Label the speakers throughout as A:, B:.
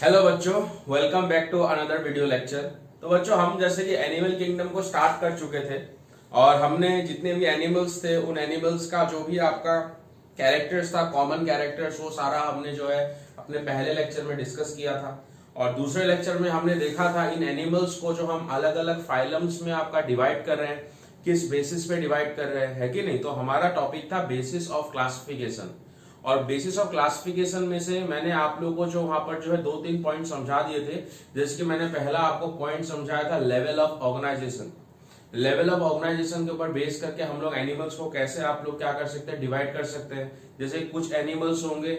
A: Hello बच्चों, welcome back to another video lecture. तो बच्चों, हम जैसे कि एनिमल किंगडम को स्टार्ट कर चुके थे और हमने जितने भी एनिमल्स थे उन एनिमल्स का जो भी आपका कैरेक्टर्स था, कॉमन कैरेक्टर्स, वो सारा हमने जो है अपने पहले लेक्चर में डिस्कस किया था। और दूसरे लेक्चर में हमने देखा था इन एनिमल्स को जो हम अलग अलग फाइलम्स में आपका डिवाइड कर रहे हैं, किस बेसिस पे डिवाइड कर रहे हैं, है कि नहीं। तो हमारा टॉपिक था बेसिस ऑफ क्लासिफिकेशन। और बेसिस ऑफ क्लासिफिकेशन में से मैंने आप लोगों को जो वहां पर जो है 2-3 पॉइंट समझा दिए थे। जैसे कि मैंने पहला आपको पॉइंट समझाया था level of organization. Level of organization के ऊपर बेस करके हम लोग एनिमल्स को कैसे आप लोग क्या कर सकते हैं, डिवाइड कर सकते हैं। जैसे कुछ एनिमल्स होंगे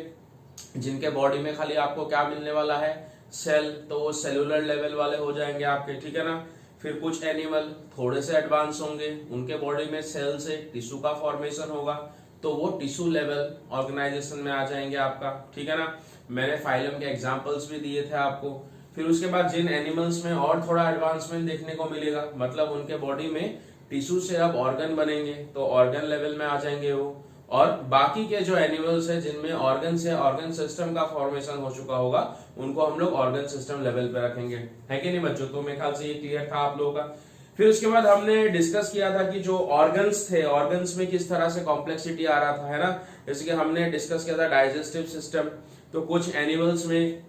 A: जिनके बॉडी में खाली आपको क्या मिलने वाला है, सेल, तो वो सेलुलर लेवल वाले हो जाएंगे आपके, ठीक है ना। फिर कुछ एनिमल थोड़े से एडवांस होंगे, उनके बॉडी में सेल से टिश्यू का फॉर्मेशन होगा, तो वो टिश्यू लेवल ऑर्गेनाइजेशन में आ जाएंगे आपका, ठीक है ना। मैंने फाइलम के एग्जांपल्स भी दिए थे आपको। फिर उसके बाद जिन एनिमल्स में और थोड़ा एडवांसमेंट देखने को मिलेगा, मतलब उनके बॉडी में टिश्यू से अब ऑर्गन बनेंगे, तो ऑर्गन लेवल में आ जाएंगे वो। और बाकी के जो एनिमल्स है जिनमें ऑर्गन से ऑर्गन सिस्टम का फॉर्मेशन हो चुका होगा, उनको हम लोग ऑर्गन सिस्टम लेवल पे रखेंगे, है कि नहीं बच्चों। तो मेरे ख्याल से ये क्लियर था आप लोगों का। फिर उसके बाद हमने डिस्कस किया था कि जो ऑर्गन्स थे, ऑर्गन्स में किस तरह से कॉम्प्लेक्सिटी आ रहा था, है ना। जैसे कि हमने डिस्कस किया था डाइजेस्टिव सिस्टम। तो कुछ एनिमल्स में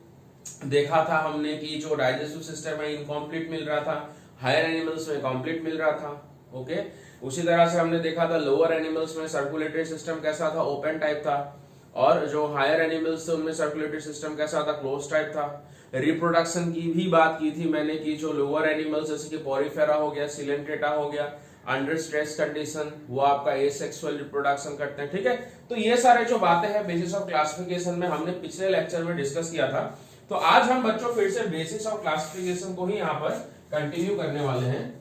A: देखा था हमने कि जो डाइजेस्टिव सिस्टम है इनकम्प्लीट मिल रहा था, हायर एनिमल्स में कंप्लीट मिल रहा था। ओके, उसी तरह से हमने देखा था लोअर एनिमल्स में सर्कुलेटरी सिस्टम कैसा था, ओपन टाइप था। और जो हायर एनिमल्स थे उनमें सर्कुलेटरी सिस्टम कैसा था, क्लोज टाइप था। रिप्रोडक्शन की भी बात की थी मैंने कि जो लोअर एनिमल्स जैसे कि पोरिफेरा हो गया, सिलेंट्रेटा हो गया, अंडर स्ट्रेस कंडीशन वो आपका एसेक्सुअल रिप्रोडक्शन करते हैं, ठीक है। तो ये सारे जो बातें हैं बेसिस ऑफ क्लासिफिकेशन में हमने पिछले लेक्चर में डिस्कस किया था। तो आज हम बच्चों फिर से बेसिस ऑफ क्लासिफिकेशन को ही यहाँ पर कंटिन्यू करने वाले हैं।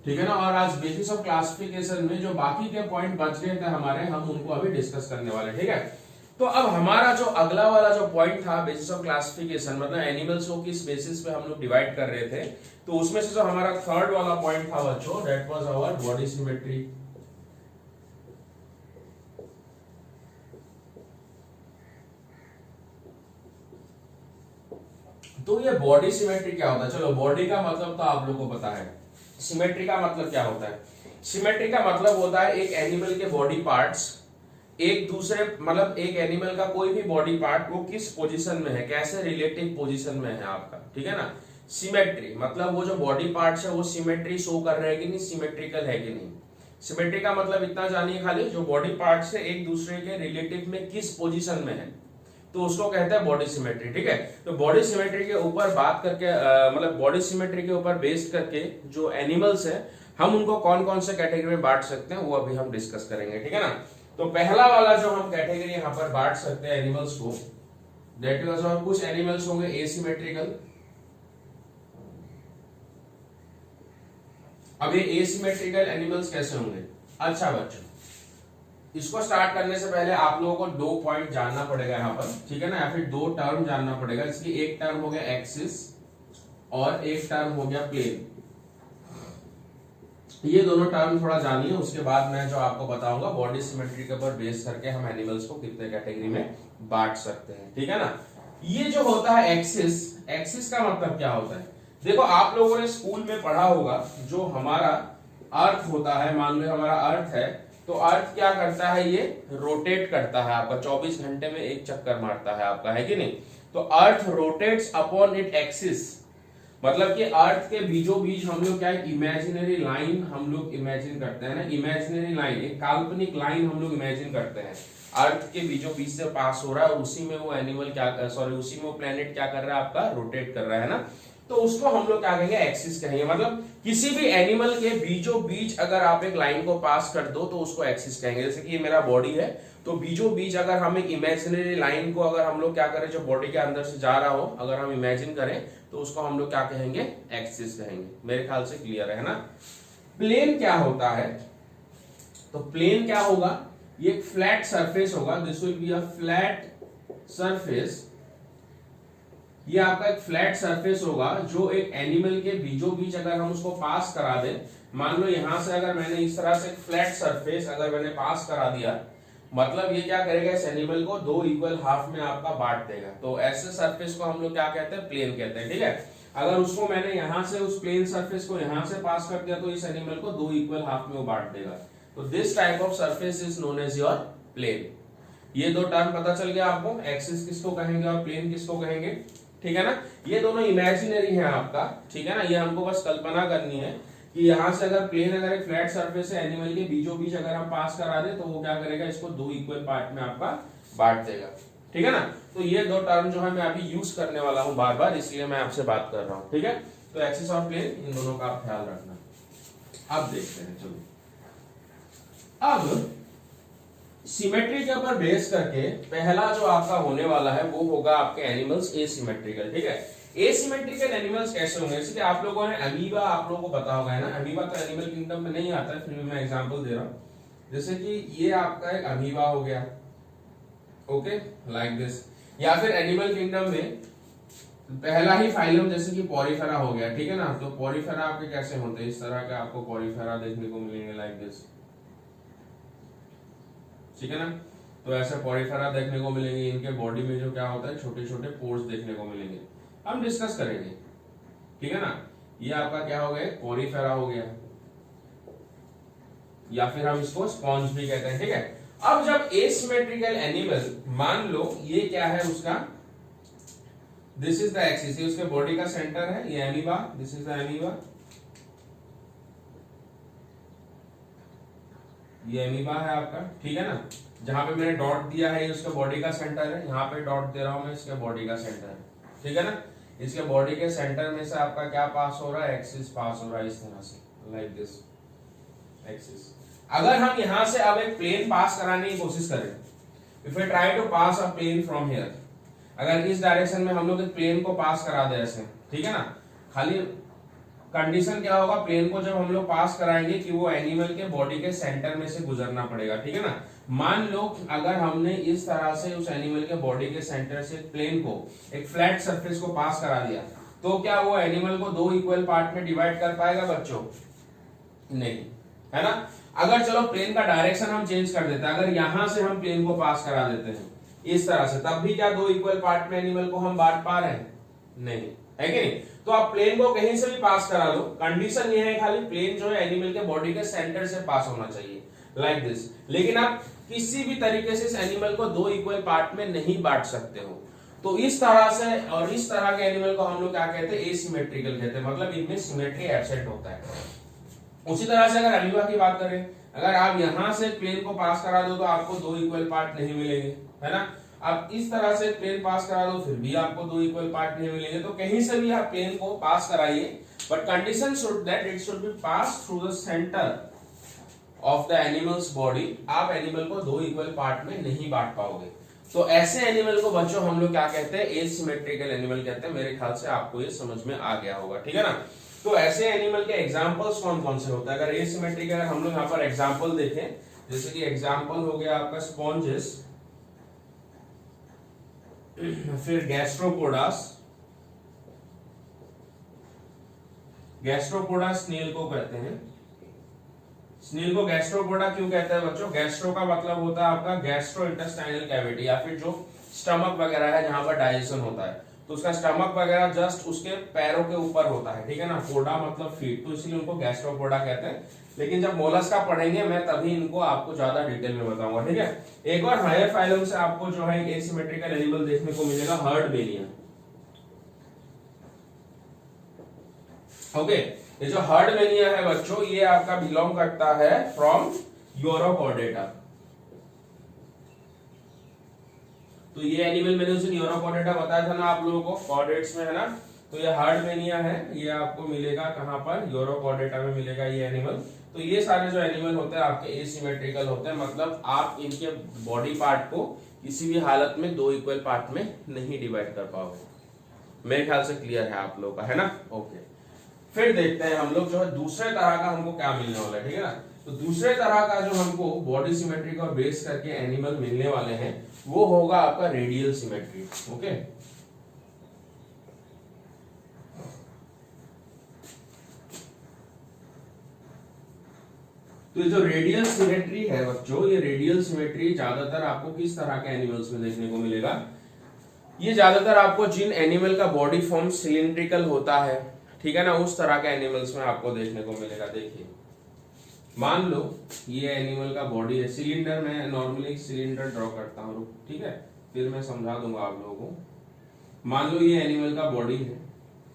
A: ठीक है ना। और आज बेसिस ऑफ क्लासिफिकेशन में जो बाकी के पॉइंट बच गए थे हमारे, हम उनको अभी डिस्कस करने वाले, ठीक है। तो अब हमारा जो अगला वाला जो पॉइंट था बेसिस ऑफ क्लासिफिकेशन, मतलब एनिमल्स को किस बेसिस पे हम लोग डिवाइड कर रहे थे, तो उसमें से जो हमारा थर्ड वाला पॉइंट था बच्चों, that was our body symmetry. तो ये बॉडी सिमेट्री क्या होता है, चलो बॉडी का मतलब तो आप लोगों को पता है। सिमेट्री का मतलब क्या होता है, सिमेट्री का मतलब होता है एक एनिमल के बॉडी पार्ट्स एक दूसरे, मतलब एक एनिमल का कोई भी बॉडी पार्ट वो किस पोजीशन में है, कैसे रिलेटिव पोजीशन में है आपका, ठीक है ना। सिमेट्री मतलब वो जो बॉडी पार्ट्स है वो सिमेट्री शो कर रहे हैं कि नहीं, सिमेट्रिकल है कि नहीं। सिमेट्री का मतलब इतना जानिए खाली, जो बॉडी पार्ट्स है एक दूसरे के रिलेटिव में किस पोजीशन में है, तो उसको कहते हैं बॉडी सिमेट्री, ठीक है। तो बॉडी सिमेट्री के ऊपर बात करके मतलब बॉडी सिमेट्री के ऊपर बेस्ड करके जो एनिमल्स है हम उनको कौन कौन से कैटेगरी में बांट सकते हैं वो अभी हम डिस्कस करेंगे, ठीक है ना। तो पहला वाला जो हम कैटेगरी यहाँ पर बांट सकते हैं एनिमल्स को, दैट इज, और कुछ एनिमल्स होंगे एसिमेट्रिकल। अब ये एसिमेट्रिकल एनिमल्स कैसे होंगे। अच्छा बच्चों, इसको स्टार्ट करने से पहले आप लोगों को 2 पॉइंट जानना पड़ेगा यहाँ पर, ठीक है ना, या फिर 2 टर्म जानना पड़ेगा। इसकी एक टर्म हो गया एक्सिस और एक टर्म हो गया प्लेन। ये दोनों टर्म थोड़ा जानिए, उसके बाद मैं जो आपको बताऊंगा बॉडी सिमेट्री के ऊपर बेस करके हम एनिमल्स को कितने कैटेगरी में बांट सकते हैं, ठीक है ना। ये जो होता है एक्सिस, एक्सिस का मतलब क्या होता है, देखो आप लोगों ने स्कूल में पढ़ा होगा, जो हमारा अर्थ होता है, मान लो हमारा अर्थ है, तो अर्थ क्या करता है, ये रोटेट करता है आपका, 24 घंटे में एक चक्कर मारता है आपका, है कि नहीं। तो अर्थ रोटेट्स अपॉन इट एक्सिस, मतलब कि अर्थ के बीचों बीच हम लोग क्या है, इमेजिनरी लाइन हम लोग इमेजिन करते हैं ना, इमेजिनरी लाइन, एक काल्पनिक लाइन हम लोग इमेजिन करते हैं, अर्थ के बीचों बीच से पास हो रहा है, और उसी में वो एनिमल क्या, सॉरी उसी में वो प्लेनेट क्या कर रहा है आपका, रोटेट कर रहा है ना। तो उसको हम लोग क्या कहेंगे, एक्सिस कहेंगे। मतलब किसी भी एनिमल के बीचों बीच अगर आप एक लाइन को पास कर दो तो उसको एक्सिस कहेंगे। जैसे कि ये मेरा बॉडी है, तो बीचों बीच अगर हम एक इमेजिनरी लाइन को अगर हम लोग क्या करें, जो बॉडी के अंदर से जा रहा हो, अगर हम इमेजिन करें तो उसको हम लोग क्या कहेंगे, एक्सिस कहेंगे। मेरे ख्याल से क्लियर है ना। प्लेन क्या होता है, तो प्लेन क्या होगा, ये एक फ्लैट सरफेस होगा, this will be a flat surface. ये आपका एक फ्लैट सरफेस होगा जो एक एनिमल के बीचों बीच अगर हम उसको पास करा दें, मान लो यहां से अगर मैंने इस तरह से फ्लैट सरफेस अगर मैंने पास करा दिया, मतलब ये क्या करेगा, इस एनिमल को दो इक्वल हाफ में आपका बांट देगा। तो ऐसे सरफेस को हम लोग क्या कहते हैं, प्लेन कहते हैं। ठीक है, अगर उसको मैंने यहां से उस प्लेन सरफेस को यहां से पास कर दिया तो इस एनिमल को दो इक्वल हाफ में वो बांट देगा। तो this type of surface is known as your plane. ये दो टर्म पता चल गया आपको, एक्सिस किसको कहेंगे और प्लेन किसको कहेंगे। ठीक है ना, ये दोनों इमेजिनरी है आपका। ठीक है ना, ये हमको बस कल्पना करनी है कि यहां से अगर प्लेन, अगर एक फ्लैट सरफेस है, एनिमल के बीचों बीच अगर हम पास करा दे तो वो क्या करेगा, इसको दो इक्वल पार्ट में आपका बांट देगा। ठीक है ना, तो ये दो टर्म जो है मैं अभी यूज करने वाला हूं बार बार, इसलिए मैं आपसे बात कर रहा हूं। ठीक है, तो एक्सिस और प्लेन, इन दोनों का आप ख्याल रखना। अब देखते हैं, चलो अब सिमेट्री के ऊपर बेस करके पहला जो आपका होने वाला है वो होगा आपके एनिमल्स एसिमेट्रिकल। ठीक है, एसिमेट्रिकल एनिमल्स कैसे होंगे, जैसे आप लोगों ने अमीबा, आप लोगों को पता होगा है ना, अमीबा तो एनिमल किंगडम में नहीं आता है, फिर भी मैं एग्जांपल दे रहा हूं। जैसे कि ये आपका एक अमीबा हो गया, ओके, लाइक दिस। या फिर एनिमल किंगडम में पहला ही फाइलम जैसे कि पॉरीफेरा हो गया। ठीक है ना, तो पॉरीफेरा आपके कैसे होते हैं, इस तरह के आपको पॉरीफेरा देखने को मिलेंगे, लाइक दिस। ठीक है ना, तो ऐसे पॉरीफेरा देखने को मिलेंगे। इनके बॉडी में जो क्या होता है, छोटे छोटे पोर्स देखने को मिलेंगे, हम डिस्कस करेंगे। ठीक है ना, ये आपका क्या हो गया, पॉरीफेरा हो गया, या फिर हम इसको स्पॉन्ज भी कहते हैं। ठीक है, अब जब एसिमेट्रिकल एनिमल, मान लो ये क्या है उसका, दिस इज द एक्सिस, ये उसके बॉडी का सेंटर है, ये amoeba, this is the amoeba, ये एमीबा है आपका। ठीक है ना, जहां पे मैंने डॉट दिया है ये उसके बॉडी का सेंटर है, यहाँ पे डॉट दे रहा हूं मैं, इसके बॉडी का सेंटर है। ठीक है ना, इसके बॉडी के सेंटर में से आपका क्या पास हो रहा है, एक्सिस पास हो रहा है, इस तरह से, लाइक दिस एक्सिस। अगर हम यहां से अब एक प्लेन पास कराने की कोशिश करें, if I try to pass a plane from here, अगर इस डायरेक्शन में हम लोग एक प्लेन को पास करा दे ऐसे, ठीक है ना, खाली कंडीशन क्या होगा, प्लेन को जब हम लोग पास कराएंगे कि वो एनिमल के बॉडी के सेंटर में से गुजरना पड़ेगा। ठीक है ना, मान लो अगर हमने इस तरह से उस एनिमल के बॉडी के सेंटर से प्लेन को, एक फ्लैट सरफेस को पास करा दिया, तो क्या वो एनिमल को दो इक्वल पार्ट में डिवाइड कर पाएगा बच्चों, नहीं, है ना। अगर चलो प्लेन का डायरेक्शन हम चेंज कर देते हैं, अगर यहां से हम प्लेन को पास करा देते हैं इस तरह से, तब भी क्या दो इक्वल पार्ट में एनिमल को हम बांट पा रहे हैं, नहीं, है कि नहीं। तो आप प्लेन को कहीं से भी पास करा दो, कंडीशन ये है खाली प्लेन जो है एनिमल के बॉडी के सेंटर से पास होना चाहिए, लाइक दिस। लेकिन आप किसी भी तरीके से इस एनिमल को दो इक्वल पार्ट में नहीं बांट सकते हो। तो इस तरह से, और इस तरह के एनिमल को हम लोग क्या कहते हैं, एसिमेट्रिकल कहते हैं, मतलब इनमें सिमेट्री एब्सेंट होता है। उसी तरह से अगर अमीबा की बात करें, अगर आप यहां से प्लेन को पास करा दो तो आपको दो इक्वल पार्ट नहीं मिलेंगे, है ना। आप इस तरह से प्लेन पास करा दो, फिर भी आपको दो इक्वल पार्ट नहीं मिलेंगे। तो कहीं से भी आप प्लेन को पास कराइए, but condition should that it should be pass through the centre of the animals body. आप एनिमल को दो इक्वल पार्ट में नहीं बांट पाओगे। तो ऐसे एनिमल को बच्चों हम लोग क्या कहते हैं, एसिमेट्रिकल एनिमल कहते हैं। मेरे ख्याल से आपको ये समझ में आ गया होगा, ठीक है ना। तो ऐसे एनिमल के एग्जांपल्स कौन कौन से होते हैं, अगर एसिमेट्रिक, अगर हम लोग यहाँ पर एग्जांपल देखें, जैसे कि एग्जांपल हो गया आपका स्पॉन्जेस, फिर गैस्ट्रोपोडास, गैस्ट्रोपोडा स्नेल को कहते हैं। स्नेल को गैस्ट्रोपोडा क्यों कहते हैं बच्चों, गैस्ट्रो का मतलब होता है आपका गैस्ट्रो इंटेस्टाइनल कैविटी, या फिर जो स्टमक वगैरह है जहां पर डाइजेशन होता है, तो उसका स्टमक वगैरह जस्ट उसके पैरों के ऊपर होता है, ठीक है ना। पोडा मतलब फीट, तो इसलिए उनको गैस्ट्रोपोडा कहते हैं। लेकिन जब मोलस्का पढ़ेंगे मैं तभी इनको आपको ज्यादा डिटेल में बताऊंगा, ठीक है। एक और हायर फाइलम से आपको जो है एसिमेट्रिकल एनिमल देखने को मिलेगा, हर्डमेनिया। ओके, ये जो हर्डमेनिया है बच्चों, ये आपका बिलोंग करता है फ्रॉम यूरोकॉर्डेटा। तो ये एनिमल मैंने उसे यूरोकॉर्डेटा बताया था ना आप लोगों को, कॉर्डेट्स में, है ना। तो ये हर्डमेनिया है, ये आपको मिलेगा कहां पर, यूरोकॉर्डेटा में मिलेगा ये एनिमल। तो ये सारे जो एनिमल होते हैं आपके एसिमेट्रिकल होते हैं, मतलब आप इनके बॉडी पार्ट को किसी भी हालत में दो इक्वल पार्ट में नहीं डिवाइड कर पाओगे। मेरे ख्याल से क्लियर है आप लोगों का, है ना। ओके, फिर देखते हैं हम लोग जो है दूसरे तरह का हमको क्या मिलने वाला है, ठीक है ना। तो दूसरे तरह का जो हमको बॉडी सिमेट्री को बेस करके एनिमल मिलने वाले हैं, वो होगा आपका रेडियल सिमेट्री। ओके, तो ये जो रेडियल सिमेट्री है बच्चों, ये रेडियल सिमेट्री ज्यादातर आपको किस तरह के एनिमल्स में देखने को मिलेगा? ये ज्यादातर आपको जिन एनिमल का बॉडी फॉर्म सिलिंड्रिकल होता है, ठीक है ना, उस तरह के एनिमल्स में आपको देखने को मिलेगा। देखिए मान लो ये एनिमल का बॉडी है सिलेंडर, में नॉर्मली एक सिलेंडर ड्रॉ करता हूँ, ठीक है, फिर मैं समझा दूंगा आप लोगों को। मान लो ये एनिमल का बॉडी है,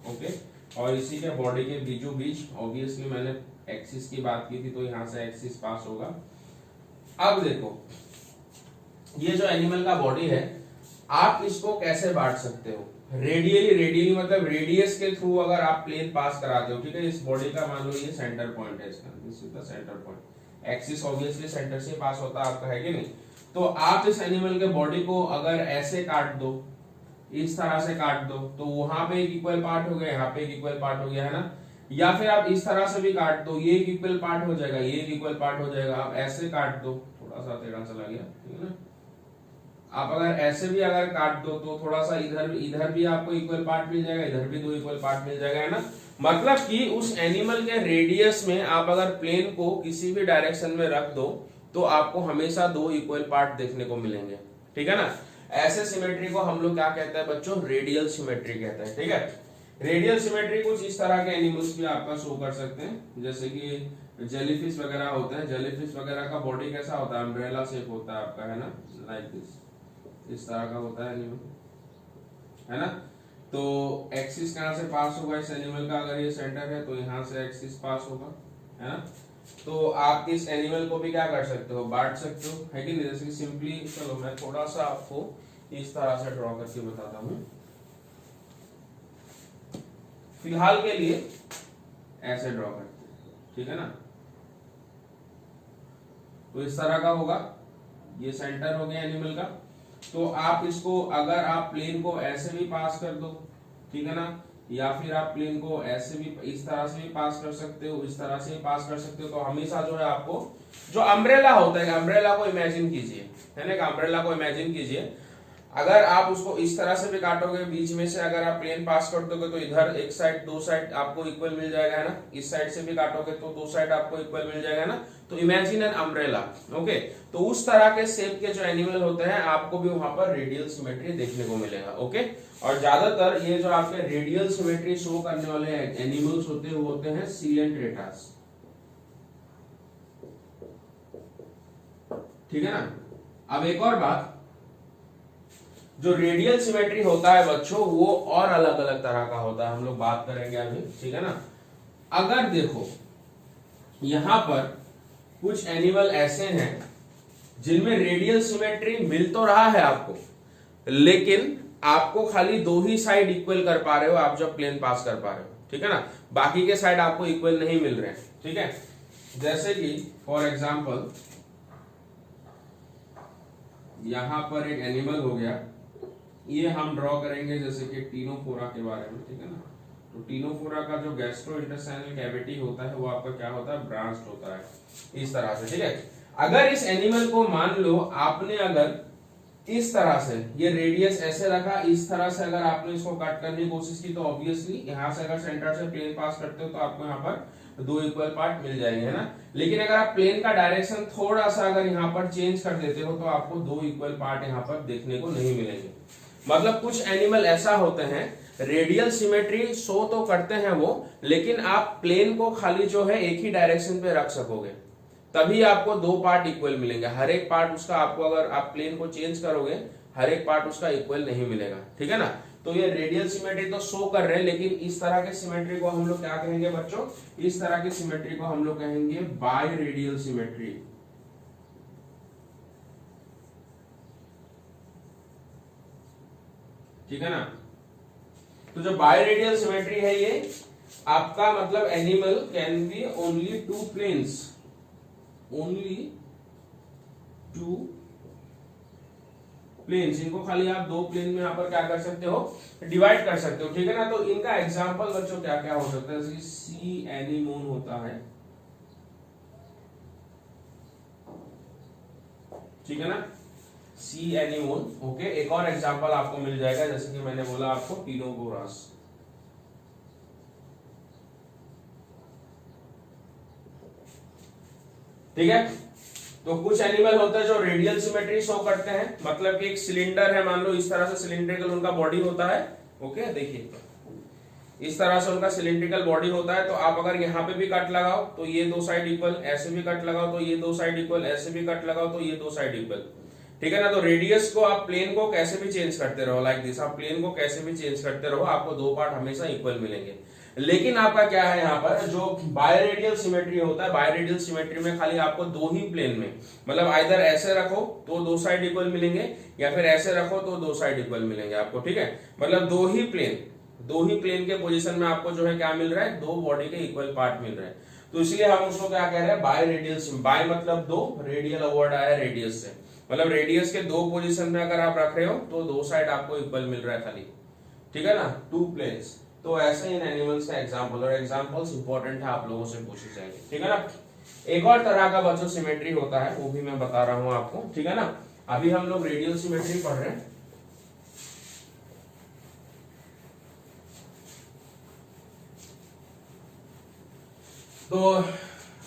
A: ओके, और इसी के बॉडी के बीचों बीच ऑब्वियसली मैंने एक्सिस की बात की थी, तो यहां से एक्सिस पास होगा। अब देखो ये जो एनिमल का बॉडी है, आप इसको कैसे बांट सकते हो? रेडियली मतलब रेडियस के थ्रू अगर आप प्लेन पास कराते हो, ठीक है, इस बॉडी का मान लो ये सेंटर पॉइंट है इसका, this is the centre point, axis obviously centre से पास होता है आपका, है कि नहीं? तो आप इस एनिमल के बॉडी को अगर ऐसे काट दो, इस तरह से काट दो, तो वहां पे एक इक्वल पार्ट हो गया, यहाँ पे एक इक्वल पार्ट हो गया, है ना? या फिर आप इस तरह से भी काट दो, ये एक इक्वल पार्ट हो जाएगा, ये एक इक्वल पार्ट हो जाएगा। आप ऐसे काट दो, थोड़ा सा टेढ़ा चला गया, ठीक है ना? आप अगर ऐसे भी अगर काट दो तो थोड़ा सा इधर भी आपको इक्वल पार्ट मिल जाएगा, इधर भी दो इक्वल पार्ट मिल जाएगा, है ना? मतलब कि उस एनिमल के रेडियस में आप अगर प्लेन को किसी भी डायरेक्शन में रख दो तो आपको हमेशा दो इक्वल पार्ट देखने को मिलेंगे, ठीक है ना? ऐसे सिमेट्री को हम लोग क्या कहते हैं बच्चों? रेडियल सिमेट्री कहते हैं, ठीक है? रेडियल सिमेट्री कुछ इस तरह के एनिमल्स भी आपका शो कर सकते हैं, जैसे कि जेलीफिश वगैरह होते हैं। जेलीफिश वगैरह का बॉडी कैसा होता है? अम्ब्रेला शेप होता है आपका, है ना, लाइक दिस, इस तरह का होता है एनिमल, है ना? तो एक्सिस कहां से पास होगा इस एनिमल का? अगर ये सेंटर है तो यहां से एक्सिस पास होगा, है ना? तो आप इस एनिमल को भी क्या कर सकते हो? बांट सकते हो, है कि नहीं? जैसे कि सिंपली, चलो मैं थोड़ा सा आपको इस तरह से ड्रॉ करके बताता हूं। फिलहाल के लिए ऐसे ड्रॉ करते हैं, ठीक है ना? तो इस तरह का होगा, ये सेंटर हो गया एनिमल का। तो आप इसको अगर आप प्लेन को ऐसे भी पास कर दो, ठीक है ना, या फिर आप प्लेन को ऐसे भी इस तरह से भी पास कर सकते हो, इस तरह से भी पास कर सकते हो, तो हमेशा जो है आपको जो अम्ब्रेला होता है, अम्ब्रेला को इमेजिन कीजिए, है ना, अम्ब्रेला को इमेजिन कीजिए। अगर आप उसको इस तरह से भी काटोगे, बीच में से अगर आप प्लेन पास कर दोगे तो इधर एक साइड, दो साइड आपको इक्वल मिल जाएगा, है ना? इस साइड से भी काटोगे तो दो साइड आपको इक्वल मिल जाएगा ना? तो इमेजिन एन अम्ब्रेला, ओके। तो उस तरह के शेप के जो एनिमल होते हैं आपको भी वहां पर रेडियल सिमेट्री देखने को मिलेगा, ओके। और ज्यादातर ये जो आपके रेडियल सिमेट्री शो करने वाले एनिमल्स होते हैं सीलेंट्रेटास, ठीक है ना? अब एक और बात, जो रेडियल सिमेट्री होता है बच्चों वो और अलग अलग तरह का होता है, हम लोग बात करेंगे अभी, ठीक है ना? अगर देखो यहां पर कुछ एनिमल ऐसे हैं जिनमें रेडियल सिमेट्री मिल तो रहा है आपको, लेकिन आपको खाली दो ही साइड इक्वल कर पा रहे हो आप जब प्लेन पास कर पा रहे हो, ठीक है ना? बाकी के साइड आपको इक्वल नहीं मिल रहे हैं, ठीक है? जैसे कि फॉर एग्जाम्पल यहां पर एक एनिमल हो गया, ये हम ड्रॉ करेंगे जैसे कि टीनोफोरा के बारे में, ठीक है ना? तो टीनोफोरा का जो गैस्ट्रो इंटेस्टाइनल कैविटी होता है वो आपका क्या होता है? ब्रांच्ड होता है, इस तरह से, ठीक है? अगर इस एनिमल को मान लो आपने अगर इस तरह से ये रेडियस ऐसे रखा, इस तरह से अगर आपने इसको कट करने की कोशिश की तो ऑब्वियसली यहां से अगर सेंटर से प्लेन पास करते हो तो आपको यहाँ पर दो इक्वल पार्ट मिल जाएंगे, है ना? लेकिन अगर आप प्लेन का डायरेक्शन थोड़ा सा अगर यहाँ पर चेंज कर देते हो तो आपको दो इक्वल पार्ट यहाँ पर देखने को नहीं मिलेंगे। मतलब कुछ एनिमल ऐसा होते हैं रेडियल सिमेट्री शो तो करते हैं वो, लेकिन आप प्लेन को खाली जो है एक ही डायरेक्शन पे रख सकोगे, तभी आपको दो पार्ट इक्वल मिलेंगे। हर एक पार्ट उसका आपको अगर आप प्लेन को चेंज करोगे हर एक पार्ट उसका इक्वल नहीं मिलेगा, ठीक है ना? तो ये रेडियल सिमेट्री तो शो कर रहे हैं, लेकिन इस तरह के सिमेट्री को हम लोग क्या कहेंगे बच्चों? इस तरह की सिमेट्री को हम लोग कहेंगे बाय रेडियल सिमेट्री, ठीक है ना? तो जो बाय रेडियल सिमेट्री है ये आपका मतलब animal can be only two planes, only two planes, इनको खाली आप दो प्लेन में यहाँ पर क्या कर सकते हो? डिवाइड कर सकते हो, ठीक है ना? तो इनका एग्जांपल बच्चों क्या क्या हो सकता है? जैसे सी एनीमोन होता है, ठीक है ना? सी एनीमोन, ओके। एक और एग्जांपल आपको मिल जाएगा जैसे कि मैंने बोला आपको टीनोफोरास, ठीक है। तो कुछ एनिमल होते हैं जो रेडियल सिमेट्री शो करते हैं, मतलब कि एक सिलेंडर है, मान लो इस तरह से सिलिंड्रिकल उनका बॉडी होता है। ओके, देखिए इस तरह से उनका सिलिंड्रिकल बॉडी होता है। तो आप अगर यहाँ पे भी कट लगाओ तो ये दो साइड इक्वल, ऐसे भी कट लगाओ तो ये दो साइड इक्वल, ऐसे भी कट लगाओ तो ये दो साइड इक्वल, ठीक है ना। तो रेडियस को आप प्लेन को कैसे भी चेंज करते रहो, लाइक दिस, आप प्लेन को कैसे भी चेंज करते रहो, आपको दो पार्ट हमेशा इक्वल मिलेंगे। लेकिन आपका क्या है यहाँ पर, जो बायरेडियल सिमेट्री होता है, बायरेडियल सिमेट्री में खाली आपको दो ही प्लेन में, मतलब आइदर ऐसे रखो तो दो साइड इक्वल मिलेंगे, या फिर ऐसे रखो तो दो साइड इक्वल मिलेंगे आपको, ठीक है। मतलब दो ही प्लेन के पोजीशन में आपको जो है क्या मिल रहा है, दो बॉडी के इक्वल पार्ट मिल रहे हैं। तो इसलिए हम उसको क्या कह रहे हैं, बायरेडियल। बाय मतलब दो, रेडियल वर्ड आया रेडियस से, मतलब रेडियस के दो पोजीशन में अगर आप रख रहे हो तो दो साइड आपको इक्वल मिल रहा है खाली, ठीक है ना, टू प्लेन्स। तो ऐसे इन एनिमल्स का एग्जांपल, और एग्जांपल्स इंपॉर्टेंट है, आप लोगों से पूछे जाएंगे, ठीक है ना। एक और तरह का बच्चों सिमेट्री होता है, वो भी मैं बता रहा हूं आपको, ठीक है ना। अभी हम लोग रेडियल सिमेट्री पढ़ रहे हैं। तो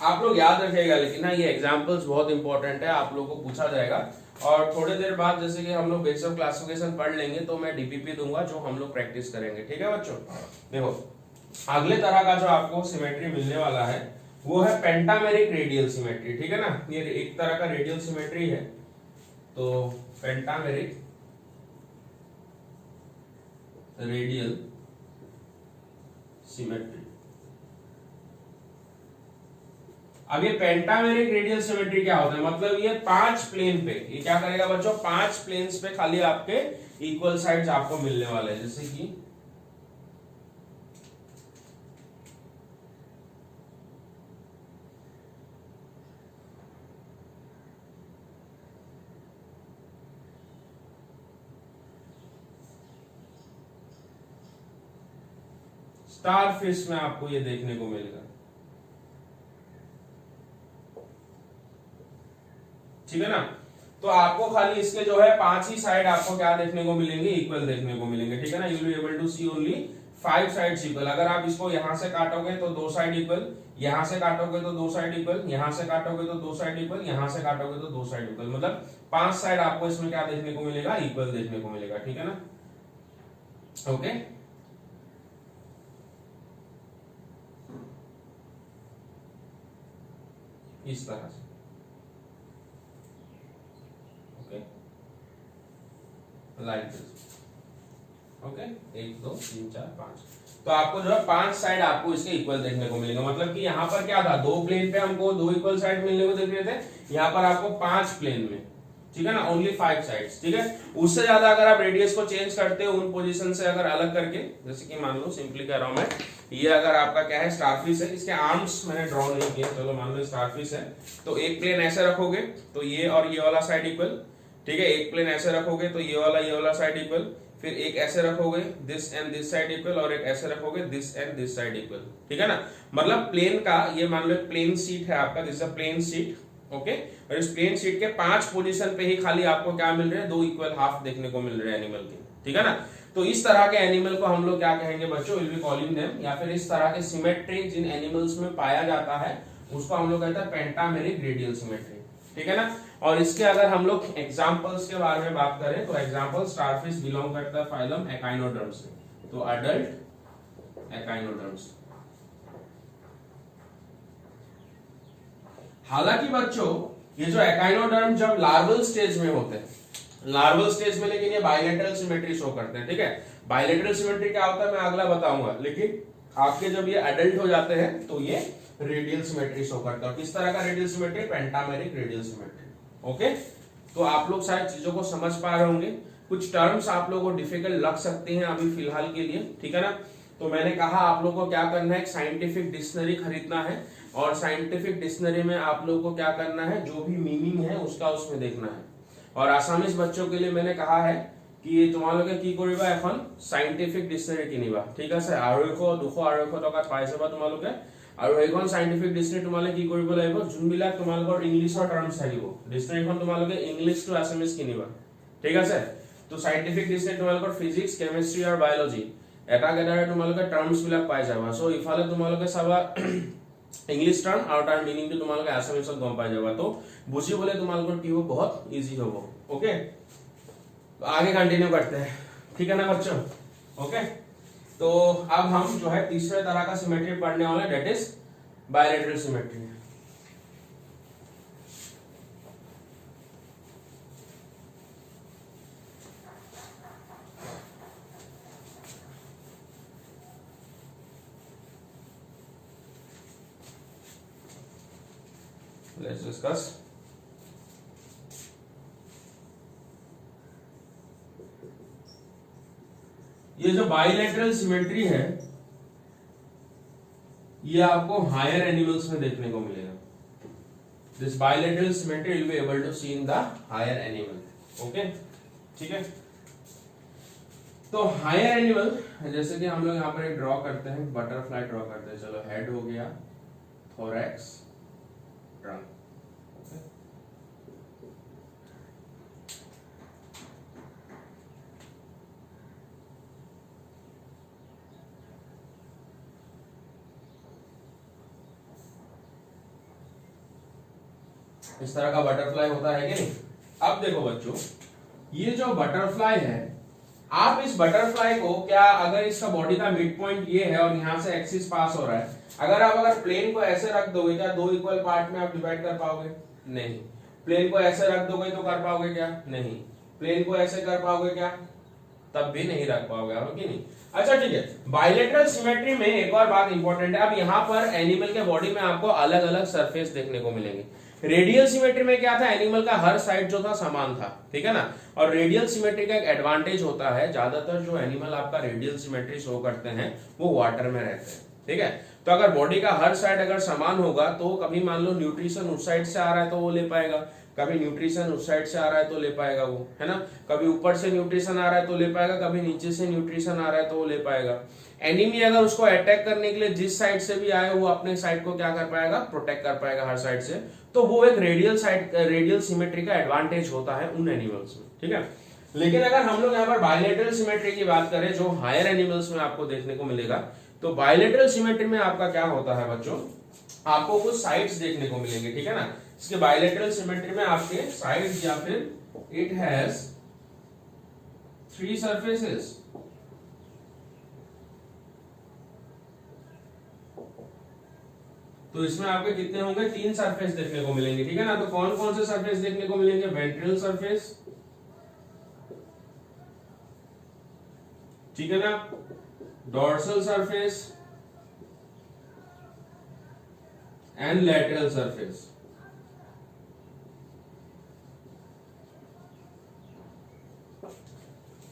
A: आप लोग याद रखिएगा, लेकिन ना ये एग्जांपल्स बहुत इंपॉर्टेंट है, आप लोगों को पूछा जाएगा। और थोड़ी देर बाद जैसे कि हम लोग बेस ऑफ क्लासिफिकेशन पढ़ लेंगे तो मैं डीपीपी दूंगा जो हम लोग प्रैक्टिस करेंगे, ठीक है बच्चों। देखो अगले तरह का जो आपको सिमेट्री मिलने वाला है वो है पेंटामेरिक रेडियल सिमेट्री, ठीक है ना। ये एक तरह का रेडियल सिमेट्री है, तो पेंटामेरिक रेडियल सिमेट्री। अब ये पेंटामेरिक रेडियल सिमेट्री क्या होता है, मतलब ये पांच प्लेन पे, ये क्या करेगा बच्चों, पांच प्लेन्स पे खाली आपके इक्वल साइड्स आपको मिलने वाले हैं। जैसे कि स्टारफिश में आपको ये देखने को मिलेगा, ठीक है ना। तो आपको खाली इसके जो है पांच ही साइड आपको क्या देखने को मिलेंगे, इक्वल देखने को मिलेंगे, ठीक है ना। You will be able to see only 5 sides equal. अगर आप इसको यहां से काटोगे तो दो साइड इक्वल, यहां से काटोगे तो दो साइड इक्वल, यहां से काटोगे तो दो साइड इक्वल, यहां से काटोगे तो दो साइड इक्वल, मतलब 5 साइड आपको इसमें क्या देखने को मिलेगा, इक्वल देखने को मिलेगा, ठीक है ना। ओके, इस तरह से, लाइक दिस। ओके, 1 2 3 4 5, तो आपको जो है 5 साइड आपको इसके इक्वल देखने को मिलेगा। मतलब कि यहाँ पर क्या था, दो प्लेन पे हमको दो इक्वल साइड मिलने को देख रहे थे, यहाँ पर आपको 5 प्लेन में, ठीक है ना, ओनली 5 साइड्स, ठीक है। उससे ज्यादा अगर आप रेडियस को चेंज करते हो उन पोजीशन से अगर अलग करके, जैसे कि मान लो सिंपली कह रहा हूं मैं, ये अगर आपका क्या है, स्टारफिश है, इसके आर्म्स मैंने ड्रॉ नहीं किए, चलो मान लो स्टारफिश है, तो एक प्लेन ऐसे रखोगे तो ये और ये वाला साइड इक्वल, ठीक है। एक प्लेन ऐसे रखोगे तो ये वाला साइड इक्वल, फिर एक ऐसे रखोगे this and this side equal, और एक ऐसे रखोगे this and this side equal, ठीक है ना। मतलब प्लेन का ये मान लो प्लेन शीट है आपका, this is a plane sheet, okay. और इस प्लेन शीट के 5 पोजीशन पे ही खाली आपको क्या मिल रहे हैं, दो इक्वल हाफ देखने को मिल रहे हैं एनिमल के, ठीक है ना। तो इस तरह के एनिमल को हम लोग क्या कहेंगे बच्चों, विल बी कॉलिंग देम, या फिर इस तरह के सिमेट्री जिन एनिमल्स में पाया जाता है उसको हम लोग कहते हैं पेंटामेरिक रेडियल सिमेट्री, ठीक है ना। और इसके अगर हम लोग एग्जांपल्स के बारे में बात करें तो एग्जांपल, स्टारफिश बिलोंग करता है फाइलम एकाइनोडर्म्स में, तो अडल्ट एकाइनोडर्म्स। हालांकि बच्चों ये जो एकाइनोडर्म जब लार्वल स्टेज में होते हैं, लार्वल स्टेज में, लेकिन ये बायलेटरल सिमेट्री शो करते हैं, ठीक है। बायलेटरल सिमेट्री क्या होता है मैं अगला बताऊंगा, लेकिन आपके जब ये एडल्ट हो जाते हैं तो ये रेडियल सिमेट्री शो करता है। किस तरह का radial symmetry, pentameric radial symmetry, okay. तो आप लोग शायद चीजों को समझ पा रहे होंगे, कुछ टर्म्स आप लोगों को डिफिकल्ट लग सकती हैं अभी फिलहाल के लिए, ठीक है ना। तो मैंने कहा आप लोगों को क्या करना है, एक साइंटिफिक डिक्शनरी खरीदना है, और साइंटिफिक डिक्शनरी में आप लोगों को क्या करना है, जो भी मीनिंग है उसका उसमें देखना है। और आसामीज बच्चों के लिए मैंने कहा है कि तुम्हारे की करिबा এখন साइंटिफिक डिक्शनरी কিনিবা, ঠিক আছে। 200-250 টকা পাই যাবা তোমালোকে। আৰু এইখন সাইন্টিফিক ডিক্সনাৰী তোমালে কি কৰিব লাগিব, যোনবিলাক তোমালোকৰ ইংলিছৰ টাৰ্মছ থাকিব, ডিক্সনাৰীখন তোমালোকে ইংলিছ টু আসামিজ কিনিবা, ঠিক আছে। তো সাইন্টিফিক ডিক্সনাৰী তোমালোকৰ ফিজিক্স, কেমিষ্ট্ৰি আৰু বায়োলজি এটা গেদাৰে তোমালোকে টাৰ্মছ বিলাক পাই যাবা। সো ইফালে তোমালোকে চাবা इंग्लिश टर्म আৰু তাৰ মিনিংটো তোমালোকে আসামিছত গম পাই যাবা। তো বুঝিবলে তোমালোকৰ কি হ'ব, बहुत इजी হ'ব। ओके, तो आगे कंटिन्यू करते हैं, ठीक है ना बच्चों। ओके, तो अब हम जो है तीसरे तरह का सिमेट्री पढ़ने वाले, that is bilateral symmetry. Let's discuss. ये जो बायलैटरल सिमेट्री है ये आपको हायर एनिमल्स में देखने को मिलेगा। This bilateral symmetry will be able to see in the higher animal. Okay, ठीक है। तो हायर एनिमल, जैसे कि हम लोग यहाँ पर एक ड्रॉ करते हैं, बटरफ्लाई ड्रॉ करते हैं। चलो, हेड हो गया, थोरैक्स, ट्रंक। इस तरह का बटरफ्लाई होता है कि नहीं। अब देखो बच्चों, ये जो बटरफ्लाई है, आप इस बटरफ्लाई को क्या, अगर इसका बॉडी का मिड पॉइंट ये है और यहां से एक्सिस पास हो रहा है, अगर प्लेन को ऐसे रख दोगे, क्या दो इक्वल पार्ट में आप डिवाइड कर पाओगे? नहीं। प्लेन को ऐसे रख दोगे तो कर पाओगे क्या? नहीं। प्लेन को ऐसे कर पाओगे क्या? तब भी नहीं रख पाओगे, हो कि नहीं। अच्छा ठीक है, बायलैटरल सिमेट्री में एक और बात इंपॉर्टेंट है। अब यहाँ पर एनिमल के बॉडी में आपको अलग अलग सरफेस देखने को मिलेंगे। रेडियल सिमेट्री में क्या था, एनिमल का हर साइड जो था समान था, ठीक है ना। और रेडियल सिमेट्री का एक एडवांटेज होता है, ज्यादातर जो एनिमल आपका रेडियल सिमेट्री शो करते हैं वो वाटर में रहते हैं, ठीक है। तो अगर बॉडी का हर साइड अगर समान होगा तो कभी मान लो न्यूट्रिशन उस साइड से आ रहा है तो वो ले पाएगा, कभी न्यूट्रिशन उस साइड से आ रहा है तो ले पाएगा वो, है ना। कभी ऊपर से न्यूट्रिशन आ रहा है तो ले पाएगा, कभी नीचे से न्यूट्रिशन आ रहा है तो वो ले पाएगा। एनिमी अगर उसको अटैक करने के लिए जिस साइड से भी आए वो अपने साइड को क्या कर पाएगा, प्रोटेक्ट कर पाएगा हर साइड से। तो वो एक रेडियल सिमेट्री का एडवांटेज होता है उन एनिमल्स में, ठीक है। लेकिन अगर हम लोग यहाँ पर बायलैटरल सिमेट्री की बात करें जो हायर एनिमल्स में आपको देखने को मिलेगा, तो बायलैटरल सिमेट्री में आपका क्या होता है बच्चों, आपको कुछ साइड्स देखने को मिलेंगे, ठीक है ना। इसके बायलैटरल सिमेट्री में आपके साइड्स या फिर इट हैज 3 सरफेसेस। तो इसमें आपके कितने होंगे, 3 सरफेस देखने को मिलेंगे, ठीक है ना। तो कौन कौन से सरफेस देखने को मिलेंगे, वेंट्रल सरफेस, ठीक है ना, dorsal surface and lateral surface.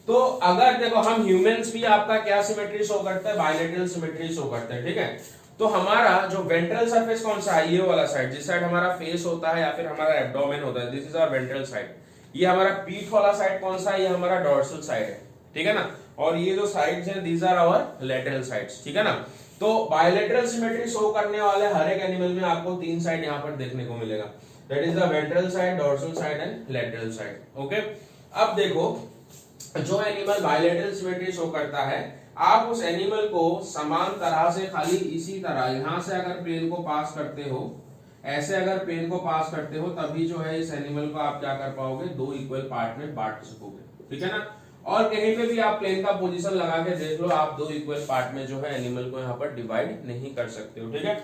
A: तो अगर देखो हम ह्यूमंस भी आपका क्या सिमेट्री शो करते हैं, बायलैटरल सिमेट्री शो करते हैं, ठीक है। तो हमारा जो वेंट्रल सरफेस कौन सा है, ये वाला साइड, जिस साइड हमारा फेस होता है या फिर हमारा एब्डोमेन होता है, this is our ventral side. ये हमारा पीठ वाला साइड कौन सा है, ये हमारा डॉर्सल साइड है, ठीक है ना। और ये जो साइड्स हैं these are our lateral sides, ठीक है ना। तो बायलैटरल सिमेट्री शो करने वाले हर एक एनिमल में आपको 3 साइड यहाँ पर देखने को मिलेगा, that is the ventral side, dorsal side and lateral side. Okay, अब देखो जो एनिमल बायलैटरल सिमेट्री शो करता है, आप उस एनिमल को समान तरह से, खाली इसी तरह यहां से अगर प्लेन को पास करते हो, ऐसे अगर प्लेन को पास करते हो, तभी जो है इस एनिमल को आप क्या कर पाओगे, 2 इक्वल पार्ट में बांट सकोगे, ठीक है ना। और कहीं पे भी आप प्लेन का पोजीशन लगा के देख लो, आप 2 इक्वल पार्ट में जो है एनिमल को यहाँ पर डिवाइड नहीं कर सकते हो, ठीक है।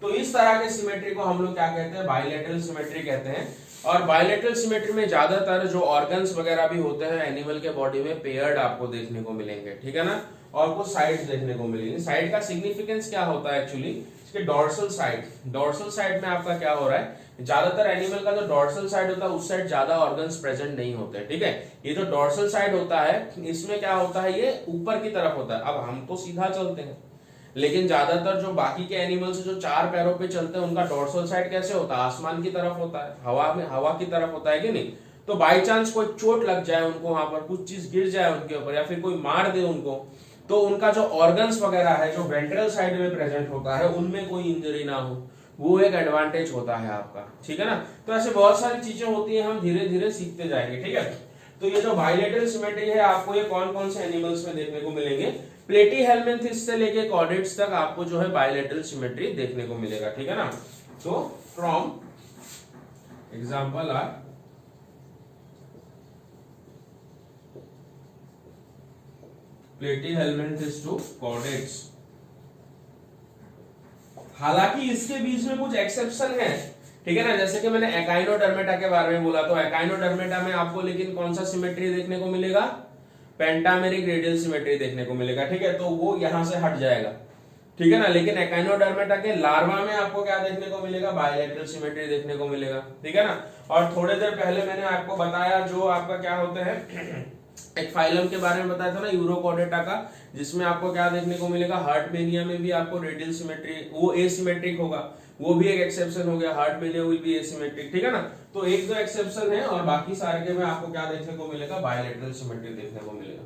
A: तो इस तरह के सिमेट्री को हम लोग क्या कहते हैं, बायलैटरल सिमेट्री कहते हैं। और बायलैटरल सिमेट्री में ज्यादातर जो ऑर्गन्स वगैरह भी होते हैं एनिमल के बॉडी में पेयर्ड आपको देखने को मिलेंगे, ठीक है ना। और कुछ साइड्स देखने को मिलेंगे। साइड का सिग्निफिकेंस क्या होता है एक्चुअली, इसके डॉर्सल साइड में आपका क्या हो रहा है, ज्यादातर एनिमल का जो डॉर्सल साइड होता है उस साइड ज्यादा ऑर्गन्स प्रेजेंट नहीं होते, ठीक है। ये जो डॉर्सल साइड होता है इसमें क्या होता है, ये ऊपर की तरफ होता है। अब हम तो सीधा चलते हैं, लेकिन ज्यादातर जो बाकी के एनिमल्स जो 4 पैरों पे चलते हैं उनका डॉर्सल साइड कैसे होता है, आसमान की तरफ होता है, हवा की तरफ होता है कि नहीं। तो बाई चांस कोई चोट लग जाए उनको, वहां पर कुछ चीज गिर जाए उनके ऊपर या फिर कोई मार दे उनको, तो उनका जो ऑर्गन्स वगैरह है जो वेंट्रल साइड में प्रेजेंट होता है उनमें कोई इंजरी ना हो, वो एक एडवांटेज होता है आपका, ठीक है ना। तो ऐसे बहुत सारी चीजें होती है, हम धीरे धीरे सीखते जाएंगे, ठीक है। तो ये जो बायलैटरल सिमेट्री है आपको ये कौन कौन से एनिमल्स में देखने को मिलेंगे, प्लेटीहेल्मिन्थिस से लेके कॉर्डेट्स तक आपको जो है बायलैटरल सिमेट्री देखने को मिलेगा, ठीक है ना। तो from example are platyhelminthes to chordates. हालांकि इसके बीच में कुछ एक्सेप्शन है, ठीक है ना, जैसे कि मैंने एकाइनोडर्मेटा के बारे में बोला, तो एकाइनोडर्मेटा में आपको लेकिन कौन सा सिमेट्री देखने को मिलेगा, पेंटामेरिक रेडियल सिमेट्री देखने को मिलेगा, ठीक है, तो वो यहां से हट जाएगा, ठीक है ना। लेकिन एकाइनोडर्मेटा के लार्वा में आपको क्या देखने को मिलेगा, बायलैटरल सिमेट्री देखने को मिलेगा, ठीक है ना। और थोड़ी देर पहले मैंने आपको बताया जो आपका क्या होते हैं एक फाइलम के बारे में बताया था ना, यूरोकॉर्डेटा का, जिसमें आपको क्या देखने को मिलेगा, हार्टमेनिया में भी आपको रेडियल सिमेट्री, वो एसिमेट्रिक होगा, वो भी एक एक्सेप्शन हो गया, हार्टमेनिया विल बी एसिमेट्रिक, ठीक है ना। तो एक दो एक्सेप्शन है और बाकी सारे के में आपको क्या देखने को मिलेगा, बायलैटरल सिमेट्री देखने को मिलेगा।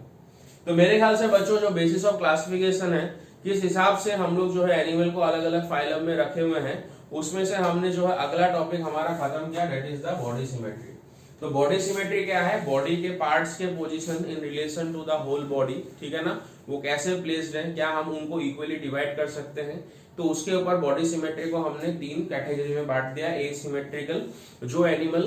A: तो मेरे ख्याल से बच्चों जो बेसिस ऑफ क्लासिफिकेशन है, किस हिसाब से हम लोग जो है एनिमल को अलग अलग फाइलम में रखे हुए हैं, उसमें से हमने जो है अगला टॉपिक हमारा खत्म किया, that is the body symmetry. तो बॉडी सिमेट्री क्या है, बॉडी के पार्ट्स के position in relation to the whole body, ठीक है ना, वो कैसे प्लेस्ड है, क्या हम उनको इक्वली डिवाइड कर सकते हैं। तो उसके ऊपर बॉडी सिमेट्री को हमने 3 कैटेगरी में बांट दिया। एसिमेट्रिकल, जो एनिमल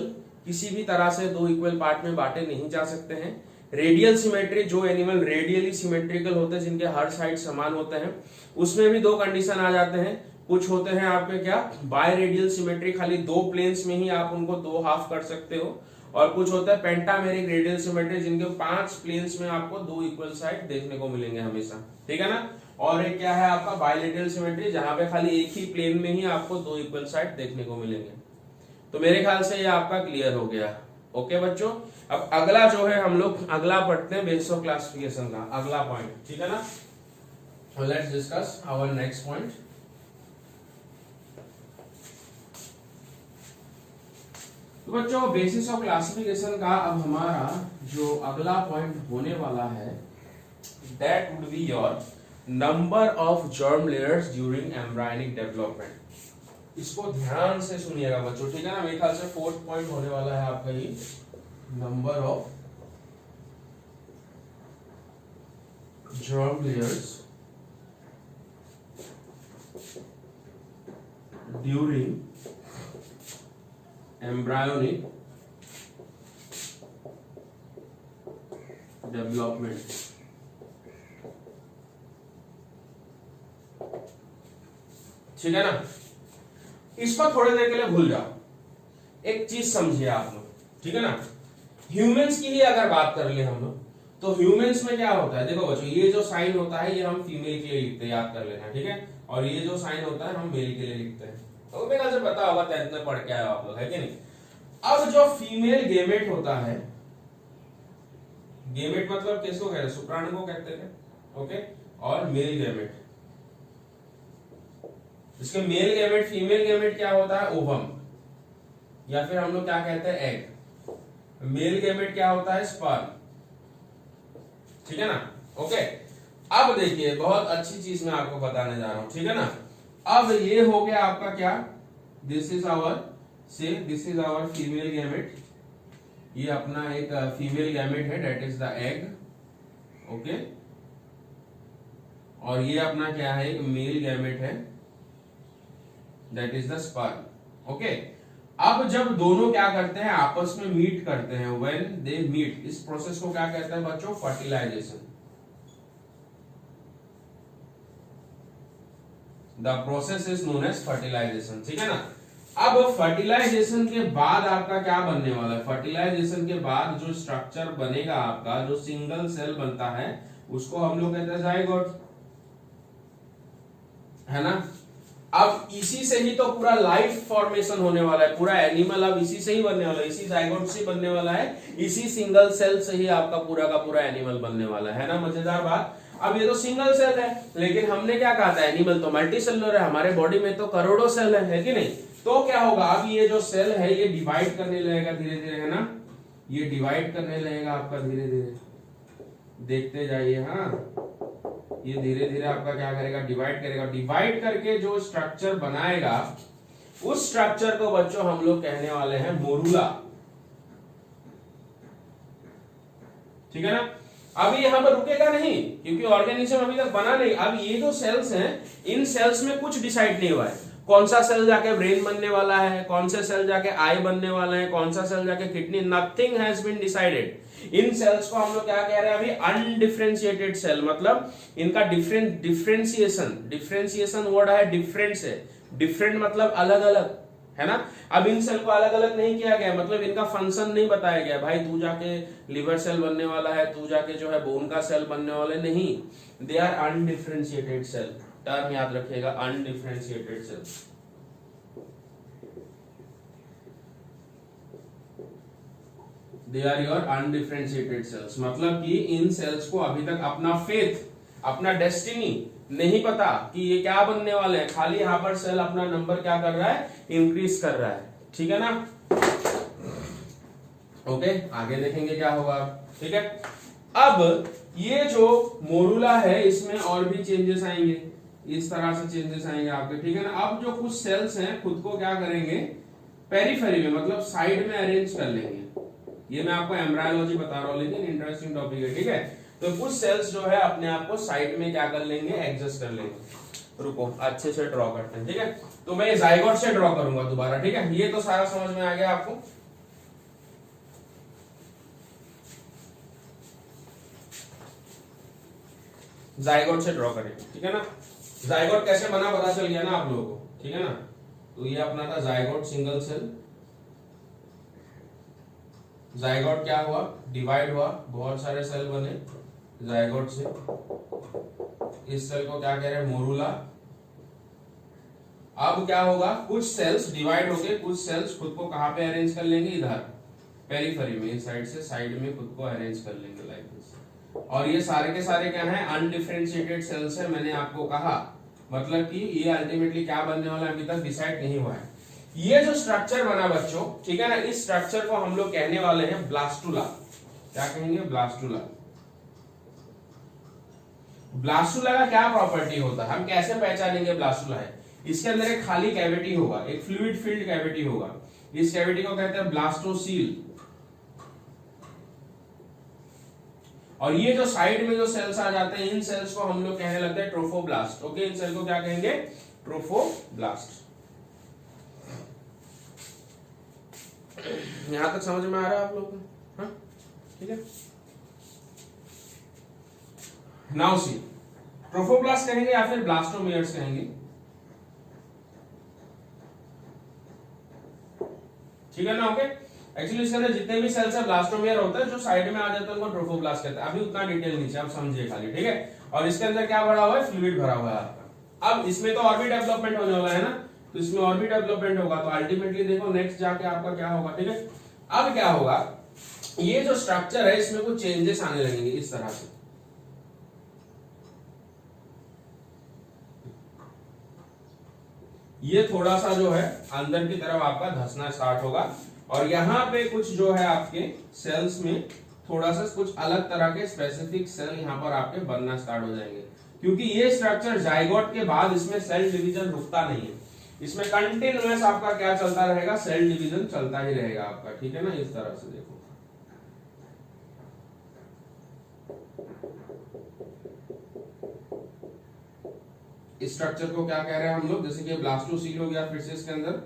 A: किसी भी तरह से 2 इक्वल पार्ट में बांटे नहीं जा सकते हैं। रेडियल सिमेट्री, जो एनिमल रेडियली सिमेट्रिकल होते हैं, जिनके हर साइड समान होते हैं। उसमें भी 2 कंडीशन आ जाते हैं। कुछ होते हैं आपके क्या, बाय रेडियल सिमेट्री, खाली 2 प्लेन्स में ही आप उनको 2 हाफ कर सकते हो। और कुछ होता है पेंटामेरिक रेडियल सिमेट्री, जिनके 5 प्लेन्स में आपको 2 इक्वल साइड देखने को मिलेंगे हमेशा, ठीक है ना। और एक क्या है आपका बायलैटरल सिमेट्री, जहां पे खाली एक ही प्लेन में ही आपको 2 इक्वल साइड देखने को मिलेंगे। तो मेरे ख्याल से ये आपका क्लियर हो गया। ओके बच्चों, अब अगला जो है हम लोग अगला पढ़ते हैं बेसिस ऑफ क्लासिफिकेशन का अगला पॉइंट, ठीक है ना। Let's discuss our next point. तो बच्चों बेसिस ऑफ क्लासिफिकेशन का अब हमारा जो अगला पॉइंट होने वाला है, that would be your number of germ layers during embryonic development. इसको ध्यान से सुनिएगा बच्चों, ठीक है ना। मेरे ख्याल से 4th पॉइंट होने वाला है आपका ये, number of germ layers during embryonic development. ठीक है ना। इसको थोड़ी देर के लिए भूल जाओ, एक चीज समझिए आप लोग, ठीक है ना। ह्यूमंस की ही अगर बात कर ले हम लोग, तो ह्यूमंस में क्या होता है, देखो बच्चों, ये जो साइन होता है ये हम फीमेल के लिए लिखते हैं, याद कर लेना, ठीक है। और ये जो साइन होता है हम मेल के लिए लिखते हैं। तो मेरे से पता होगा 10th में पढ़ के आए आप लोग, है कि नहीं। अब जो फीमेल गेमेट होता है, गेमेट मतलब किसको कहते हैं, शुक्राणु को कहते हैं, ओके। और मेल गेमेट, इसके मेल गेमेट, फीमेल गेमेट क्या होता है, ओवम, या फिर हम लोग क्या कहते हैं, एग। मेल गेमेट क्या होता है, स्पर्म, ठीक है ना, ओके। अब देखिए बहुत अच्छी चीज मैं आपको बताने जा रहा हूं, ठीक है ना। अब ये हो गया आपका क्या, this is our this is our female gamete, ये अपना एक फीमेल गैमेट है, that is the egg, okay. और ये अपना क्या है, एक मेल गैमेट है, that is the sperm, okay. अब जब दोनों क्या करते हैं, आपस में मीट करते हैं, व्हेन दे मीट, इस प्रोसेस को क्या कहते हैं बच्चों, fertilization. The process is known as fertilization, ठीक है ना। अब फर्टिलाइजेशन के बाद आपका क्या बनने वाला है, फर्टिलाइजेशन के बाद जो स्ट्रक्चर बनेगा आपका, जो सिंगल सेल बनता है, उसको हम लोग कहते हैं जाइगोट, है ना। अब इसी से ही तो पूरा लाइफ फॉर्मेशन होने वाला है, पूरा एनिमल अब इसी से ही बनने वाला है, इसी जाइगोट से बनने वाला है, इसी सिंगल सेल से ही आपका पूरा का पूरा एनिमल बनने वाला है ना। मजेदार बात। अब ये तो सिंगल सेल है, लेकिन हमने क्या कहा था, एनिमल तो मल्टी सेलुलर है, हमारे बॉडी में तो करोड़ों सेल है कि नहीं। तो क्या होगा, अब ये जो सेल है ये डिवाइड करने लगेगा धीरे धीरे, है ना। ये डिवाइड करने लगेगा आपका धीरे धीरे, देखते जाइए, हाँ। ये धीरे धीरे आपका क्या करेगा, डिवाइड करेगा। डिवाइड करके जो स्ट्रक्चर बनाएगा, उस स्ट्रक्चर को बच्चों हम लोग कहने वाले हैं मोरूला, ठीक है ना। अब यहाँ पर रुकेगा नहीं, क्योंकि ऑर्गेनिज्म अभी तक बना नहीं। अब ये जो सेल्स हैं, इन सेल्स में कुछ डिसाइड नहीं हुआ है, कौन सा सेल जाके ब्रेन बनने वाला है, कौन सा सेल जाके आई बनने वाला है, कौन सा सेल जाके kidney, nothing has been decided. इन सेल्स को हम लोग क्या कह रहे हैं अभी, अनडिफरेंशिएटेड सेल, मतलब इनका डिफरेंशिएशन वर्ड है, डिफरेंस है, डिफरेंट मतलब अलग अलग, है ना। अब इन सेल को अलग अलग नहीं किया गया, मतलब इनका फंक्शन नहीं बताया गया, भाई तू जाके लिवर सेल बनने वाला है, तू जाके जो है बोन का सेल बनने वाले, नहीं, they are undifferentiated cell. Term याद रखिएगा, undifferentiated cell. They are your undifferentiated cells, मतलब कि इन सेल्स को अभी तक अपना फेथ, अपना डेस्टिनी नहीं पता कि ये क्या बनने वाले हैं, खाली यहां पर सेल अपना नंबर क्या कर रहा है, इंक्रीज कर रहा है, ठीक है ना। ओके, आगे देखेंगे क्या होगा, ठीक है। अब ये जो मोरुला है, इसमें और भी चेंजेस आएंगे, इस तरह से चेंजेस आएंगे आपके, ठीक है ना। अब जो कुछ सेल्स हैं खुद को क्या करेंगे, पेरिफेरी में, मतलब साइड में अरेंज कर लेंगे। ये मैं आपको एम्ब्रायोलॉजी बता रहा हूं, लेकिन इंटरेस्टिंग टॉपिक है, ठीक है। तो कुछ सेल्स जो है अपने आप को साइड में क्या कर लेंगे, एडजस्ट कर लेंगे। रुको अच्छे से ड्रॉ करते हैं, ठीक है। तो मैं जाइगोट से ड्रॉ करूंगा दोबारा, ठीक है। ये तो सारा समझ में आ गया आपको। जाइगोट से ड्रॉ करेंगे, ठीक है ना। जाइगोट कैसे बना पता चल गया ना आप लोगों को, ठीक है ना। तो ये अपना था जाइगोट सिंगल सेल। जाइगोट क्या हुआ, डिवाइड हुआ, बहुत सारे सेल बने जाइगोट से। इस सेल को क्या कह रहे हैं, मोरुला। अब क्या होगा, कुछ सेल्स डिवाइड होके कुछ सेल्स खुद को कहां पे अरेंज कर लेंगे, इधर पेरिफेरी में, इस साइड से साइड में खुद को अरेंज कर लेंगे लाइक दिस। और ये सारे के सारे क्या है, अनडिफरेंशिएटेड सेल्स है, मैंने आपको कहा, मतलब कि ये अल्टीमेटली क्या बनने वाला है अभी तक डिसाइड नहीं हुआ है। ये जो स्ट्रक्चर बना बच्चों, ठीक है ना, इस स्ट्रक्चर को हम लोग कहने वाले हैं ब्लास्टुला। क्या कहेंगे, ब्लास्टुला। ब्लास्टुला का क्या प्रॉपर्टी होता है, हम कैसे पहचानेंगे ब्लास्टुला है, इसके अंदर एक खाली कैविटी होगा, एक फ्लूइड फील्ड कैविटी होगा, इस कैविटी को कहते हैं ब्लास्टोसील। और ये जो साइड में जो सेल्स आ जाते हैं, इन सेल्स को हम लोग कहने लगते हैं ट्रोफोब्लास्ट। ओके, इन सेल को क्या कहेंगे, ट्रोफोब्लास्ट। यहां तक समझ में आ रहा है आप लोगों को, हाँ, ठीक है। नाउ सी, ट्रोफोब्लास्ट कहेंगे या फिर ब्लास्टोमियर्स कहेंगे, ठीक है ना। ओके, एक्चुअली इसके अंदर जितने भी सेल्स है ब्लास्टोमियर होता है, जो साइड में आ जाता है उनको ट्रोफोब्लास्ट कहते हैं। अभी उतना डिटेल नीचे आप समझिए खाली, ठीक है। और इसके अंदर क्या भरा हुआ है, फ्लूइड भरा हुआ है आपका। अब इसमें तो और भी डेवलपमेंट होने वाला है ना, तो इसमें और भी डेवलपमेंट होगा, तो अल्टीमेटली देखो नेक्स्ट जाके आपका क्या होगा, ठीक है। अब क्या होगा, ये जो स्ट्रक्चर है इसमें कुछ चेंजेस आने लगेंगे इस तरह से। ये थोड़ा सा जो है अंदर की तरफ आपका धंसना स्टार्ट होगा, और यहाँ पे कुछ जो है आपके सेल्स में थोड़ा सा कुछ अलग तरह के स्पेसिफिक सेल यहाँ पर आपके बनना स्टार्ट हो जाएंगे, क्योंकि ये स्ट्रक्चर जाइगोट के बाद इसमें सेल डिवीजन रुकता नहीं है, इसमें कंटिन्यूअस आपका क्या चलता रहेगा, सेल डिवीजन चलता ही रहेगा आपका, ठीक है ना। इस तरह से देखो, इस स्ट्रक्चर को क्या कह रहे हैं हम लोग, जैसे कि ब्लास्टोसील हो गया फिर से इसके अंदर,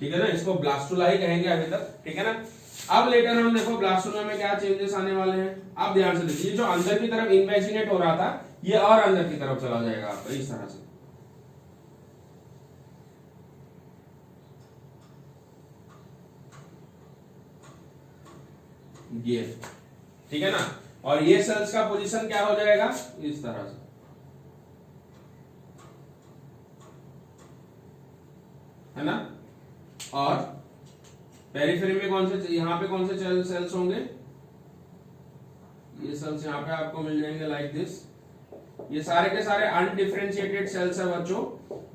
A: ठीक है ना, इसको ब्लास्टुला ही कहेंगे अभी तक, ठीक है ना। अब लेटर हम देखो ब्लास्टुला में क्या चेंजेस आने वाले हैं, आप ध्यान से देखिए, जो अंदर की तरफ इन्वेजिनेट हो रहा था ये और अंदर की तरफ चला जाएगा आपका इस तरह से, ये, ठीक है ना। और ये सेल्स का पोजीशन क्या हो जाएगा, इस तरह से, है ना। और पेरिफेरी में कौन से, यहाँ पे कौन से सेल्स होंगे, ये सेल्स यहाँ पे आपको मिल जाएंगे लाइक दिस। ये सारे के सारे अनडिफरेंशिएटेड सेल्स है बच्चों,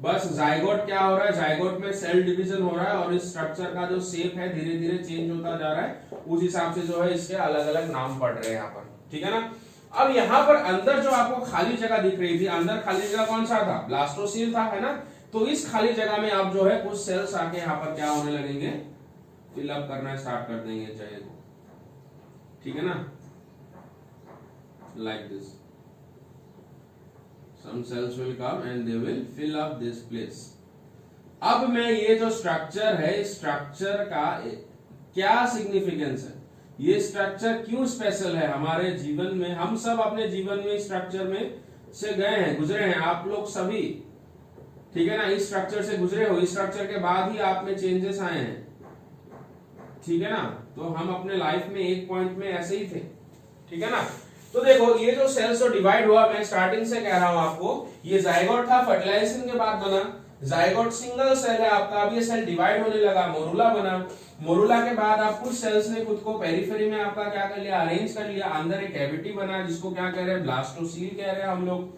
A: बस जाइगोट क्या हो रहा है, जाइगोट में सेल डिवीजन हो रहा है, और इस स्ट्रक्चर का जो शेप है धीरे धीरे चेंज होता जा रहा है, उस हिसाब से जो है इसके अलग अलग नाम पड़ रहे हैं यहाँ पर, ठीक है ना। अब यहाँ पर अंदर जो आपको खाली जगह दिख रही थी, अंदर खाली जगह कौन सा था, ब्लास्टोसील था, है ना। तो इस खाली जगह में आप जो है कुछ सेल्स आके यहाँ पर क्या होने लगेंगे, फिलअप करना स्टार्ट कर देंगे जगह को, ठीक है ना, like this some cells will come and they will fill up this place. अब मैं ये जो स्ट्रक्चर है, स्ट्रक्चर का क्या सिग्निफिकेंस है, ये स्ट्रक्चर क्यों स्पेशल है हमारे जीवन में। हम सब अपने जीवन में स्ट्रक्चर में से गए हैं, गुजरे हैं, आप लोग सभी, ठीक है ना, इस स्ट्रक्चर से गुजरे हो, इस स्ट्रक्चर के बाद ही आप में चेंजेस आए हैं, ठीक है ना। तो हम अपने लाइफ में एक पॉइंट में ऐसे ही थे, ठीक है ना। तो देखो ये जो सेल्स जो डिवाइड हुआ, मैं स्टार्टिंग से कह रहा हूं आपको, ये जाइगोट था, फर्टिलाइजेशन के बाद बना जाइगोट, सिंगल सेल है आपका। अब ये सेल डिवाइड होने लगा, मोरूला बना, मोरूला के बाद आप कुछ सेल्स ने खुद को पेरिफेरी में आपका क्या कर लिया, अरेंज कर लिया, अंदर एक कैविटी बना जिसको क्या कह रहे हैं, ब्लास्टोसील कह रहे हैं हम लोग,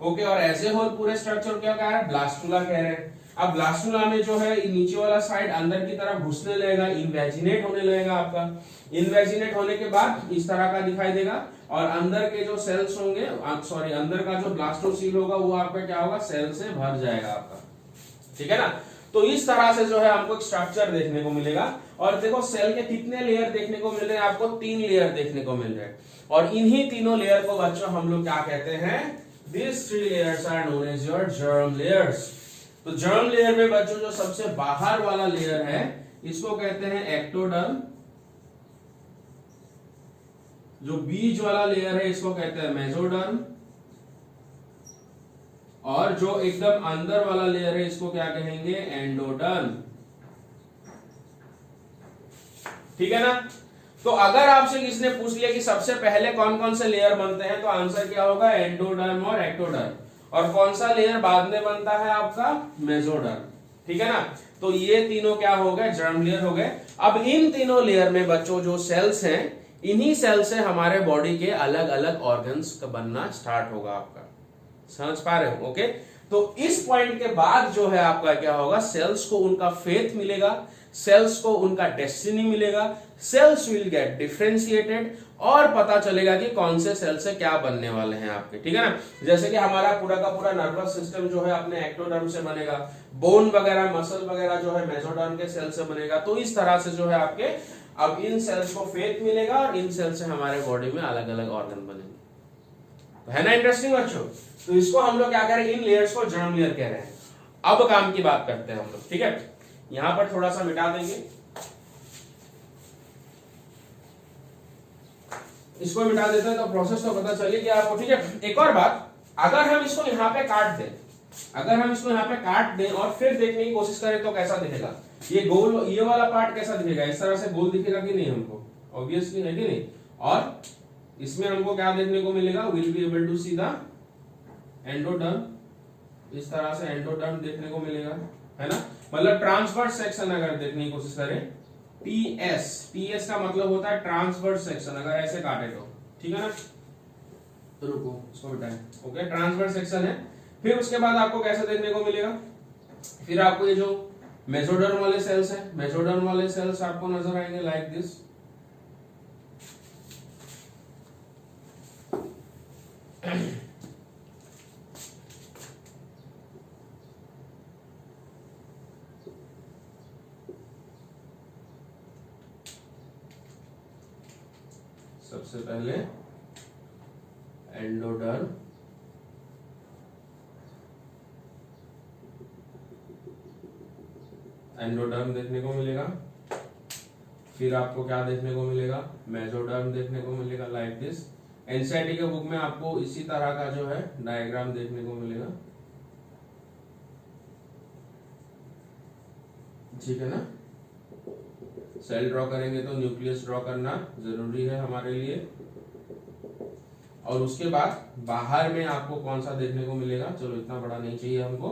A: ओके। और एज ए होल पूरे स्ट्रक्चर क्या कह रहे हैं, ब्लास्टुला कह रहे हैं। अब ब्लास्टुला में जो है नीचे वाला साइड अंदर की तरफ घुसने लगेगा, इन्वेजिनेट होने लगेगा आपका। इन्वेजिनेट होने के बाद इस तरह का दिखाई देगा, और अंदर के जो सेल्स होंगे, सॉरी अंदर का जो ब्लास्टोसील होगा वो आपका क्या होगा, सेल से भर जाएगा आपका, ठीक है ना। तो इस तरह से जो है हमको एक स्ट्रक्चर देखने को मिलेगा। और देखो सेल के कितने लेयर देखने को मिल रहे हैं आपको, 3 लेयर देखने को मिल रहे हैं। और इन्हीं तीनों लेयर को बच्चों हम लोग क्या कहते हैं, this 3 layers are known as your germ layers. तो जर्म लेयर में बच्चों जो सबसे बाहर वाला लेयर है इसको कहते हैं एक्टोडर्म, जो बीज वाला लेयर है इसको कहते हैं मेसोडर्म, और जो एकदम अंदर वाला लेयर है इसको क्या कहेंगे, एंडोडर्म, ठीक है ना। तो अगर आपसे किसने पूछ लिया कि सबसे पहले कौन कौन से लेयर बनते हैं, तो आंसर क्या होगा, एंडोडर्म और एक्टोडर्म। और कौन सा लेयर बाद में बनता है आपका, मेसोडर्म, ठीक है ना। तो ये तीनों क्या हो गए, जर्म लेयर हो गए। अब इन तीनों लेयर में बच्चों जो सेल्स हैं, इन्हीं सेल से हमारे बॉडी के अलग अलग ऑर्गन्स का बनना स्टार्ट होगा आपका, समझ पा रहे हो, ओके। तो इस पॉइंट के बाद जो है आपका क्या होगा, सेल्स को उनका फेथ मिलेगा, सेल्स को उनका डेस्टिनी मिलेगा, सेल्स विल गेट डिफरेंशिएटेड, और पता चलेगा कि कौन से सेल से क्या बनने वाले हैं आपके, ठीक है ना। जैसे कि हमारा पूरा का पूरा नर्वस सिस्टम जो है अपने एक्टोडर्म से बनेगा, बोन वगैरह मसल वगैरह जो है मेसोडर्म के सेल से बनेगा। तो इस तरह से जो है आपके अब इन सेल्स को फेथ मिलेगा, और इन सेल से हमारे बॉडी में अलग अलग ऑर्गन बनेंगे। तो है ना इंटरेस्टिंग बच्चों। तो इसको हम लोग क्या कह रहे हैं, इन लेयर्स को जर्म लेयर कह रहे हैं। अब काम की बात करते हैं हम लोग, ठीक है। यहां पर थोड़ा सा मिटा देंगे, इसको मिटा देते हैं तो प्रोसेस तो पता चलेगी आपको, ठीक है। एक और बात, अगर हम इसको यहाँ पे काट दें, अगर हम इसको यहाँ पे काट दें और फिर देखने की कोशिश करें तो कैसा दिखेगा, ये गोल, ये वाला पार्ट कैसा दिखेगा, इस तरह से गोल दिखेगा कि नहीं हमको, ऑब्वियसली है कि नहीं। और इसमें हमको क्या देखने को मिलेगा, will be able to see the endoderm, इस तरह से एंडोडर्म देखने को मिलेगा, है ना। मतलब ट्रांसवर्स सेक्शन अगर देखने की कोशिश करें, टीएस, टीएस का मतलब होता है ट्रांसवर्स सेक्शन, अगर ऐसे काटे तो, ठीक है ना। तो रुको इसको मिटाएं, ओके, ट्रांसवर्स सेक्शन है। फिर उसके बाद आपको कैसे देखने को मिलेगा, फिर आपको ये जो मेसोडर्म वाले सेल्स हैं, मेसोडर्म वाले सेल्स आपको नजर आएंगे लाइक दिस, सबसे पहले एंडोडर्म, एंडोडर्म देखने को मिलेगा। फिर आपको क्या देखने को मिलेगा, मेसोडर्म देखने को मिलेगा लाइक दिस। एनसीईआरटी के बुक में आपको इसी तरह का जो है डायग्राम देखने को मिलेगा, ठीक है ना। सेल ड्रॉ करेंगे तो न्यूक्लियस ड्रॉ करना जरूरी है हमारे लिए। और उसके बाद बाहर में आपको कौन सा देखने को मिलेगा, चलो इतना बड़ा नहीं चाहिए हमको,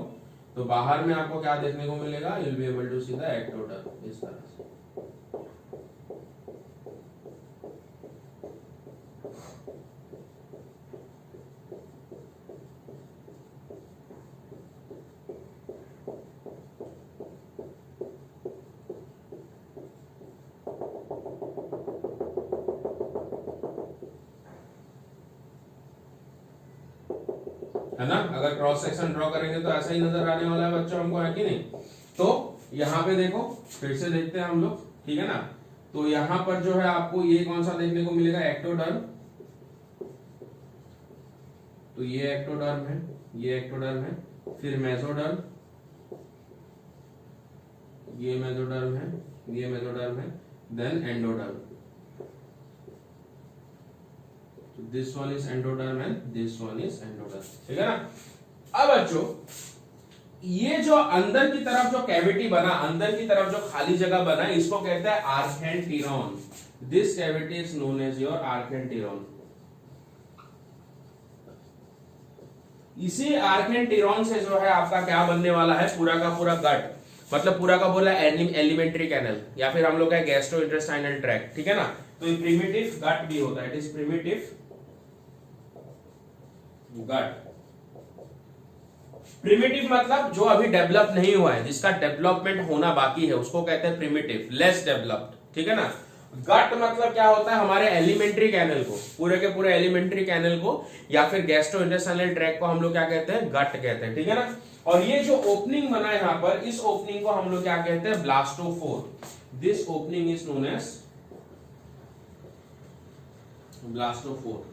A: तो बाहर में आपको क्या देखने को मिलेगा, you will be able to see the ectoderm, इस तरह से। है ना, अगर क्रॉस सेक्शन ड्रॉ करेंगे तो ऐसा ही नजर आने वाला है बच्चों हमको, है कि नहीं। तो यहाँ पे देखो, फिर से देखते हैं हम लोग, ठीक है ना। तो यहां पर जो है आपको ये कौन सा देखने को मिलेगा, एक्टोडर्म। तो ये एक्टोडर्म है, ये एक्टोडर्म है, फिर मेसोडर्म, ये मेसोडर्म है, ये मेसोडर्म है, then endoderm. This one is endoderm and this one is endoderm, ठीक है ना। अब बच्चों ये जो अंदर की तरफ जो कैविटी बना, अंदर की तरफ जो खाली जगह बना, इसको कहते हैं archenteron. This cavity is known as your archenteron. इसी आर्केंटीरॉन से जो है आपका क्या बनने वाला है, पूरा का पूरा गट, मतलब पूरा का बोला एलिमेंट्री कैनल, या फिर हम लोग का गैस्ट्रो इंटेस्टाइनल ट्रैक्ट, ठीक है ना। तो ये प्रिमिटिव गट भी होता है, it is primitive gut. Primitive मतलब जो अभी डेवलप नहीं हुआ है, जिसका डेवलपमेंट होना बाकी है, उसको कहते हैं प्रिमिटिव, लेस डेवलप्ड, ठीक है ना। गट मतलब क्या होता है, हमारे एलिमेंट्री कैनल को, पूरे के पूरे एलिमेंट्री कैनल को या फिर गैस्ट्रो इंटेस्टाइनल ट्रैक्ट को हम लोग क्या कहते हैं, गट कहते हैं, ठीक है ना। और ये जो ओपनिंग बना है यहां पर, इस ओपनिंग को हम लोग क्या कहते हैं, blastopore. This opening is known as blastopore.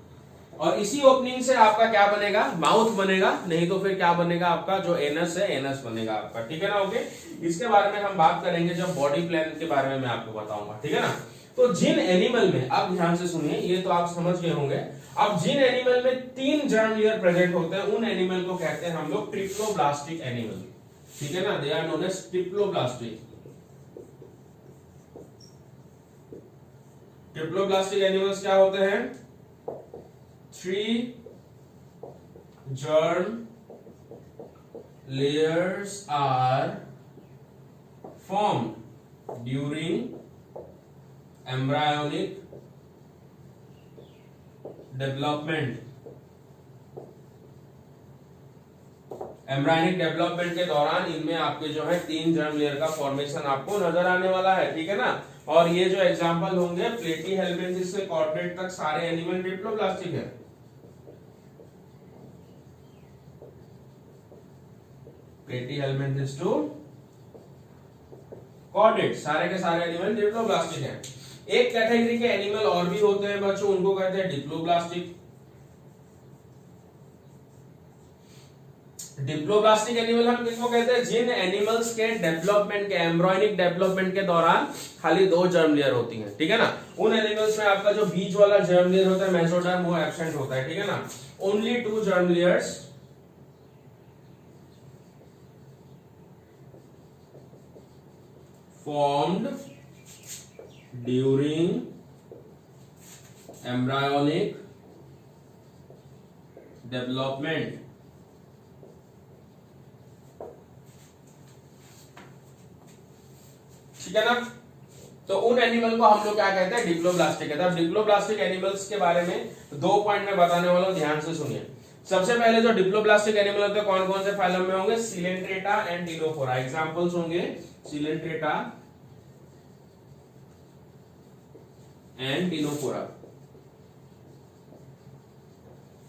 A: और इसी ओपनिंग से आपका क्या बनेगा, माउथ बनेगा, नहीं तो फिर क्या बनेगा आपका जो एनस है, एनस बनेगा आपका, ठीक है ना। ओके, इसके बारे में हम बात करेंगे जब बॉडी प्लान के बारे में मैं आपको बताऊंगा, ठीक है ना। तो जिन एनिमल में, अब ध्यान से सुनिए, ये तो आप समझ गए होंगे। अब जिन एनिमल में 3 जर्म लेयर प्रेजेंट होते हैं, उन एनिमल को कहते हैं हम लोग ट्रिप्लोब्लास्टिक एनिमल, ठीक है ना। They are known as triploblastic. Triploblastic animals क्या होते हैं, 3 germ layers are formed during embryonic development। Embryonic development के दौरान इनमें आपके जो है 3 जर्म लेयर का फॉर्मेशन आपको नजर आने वाला है, ठीक है ना। और ये जो एग्जांपल होंगे प्लेटीहेल्मिन्थेस से कॉर्डेट तक सारे एनिमल ट्रिप्लोब्लास्टिक है। प्लेटीहेल्मिन्थेस टू कॉर्डेट सारे के सारे एनिमल ट्रिप्लोब्लास्टिक हैं। एक कैटेगरी के एनिमल और भी होते हैं बच्चों, उनको कहते हैं डिप्लोब्लास्टिक। डिप्लोब्लास्टिक एनिमल हम किसको कहते हैं, जिन एनिमल्स के डेवलपमेंट के, एम्ब्रॉयनिक डेवलपमेंट के दौरान खाली 2 जर्म लेयर होती हैं, ठीक है ना। उन एनिमल्स में आपका जो बीच वाला जर्म लेयर होता है, मेसोडर्म, वो एब्सेंट होता है, ठीक है ना। Only 2 germ layers formed during embryonic development। ठीक है ना। तो उन एनिमल को हम लोग क्या कहते हैं, डिप्लोब्लास्टिक कहते हैं। अब डिप्लोब्लास्टिक एनिमल्स के बारे में 2 पॉइंट में बताने वाला हूं, ध्यान से सुनिए। सबसे पहले जो डिप्लोब्लास्टिक एनिमल होते हैं, कौन कौन से फाइलम में होंगे, सिलेंट्रेटा एंड टिनोफोरा। एग्जांपल्स होंगे सिलेंट्रेटा एंड टिनोफोरा।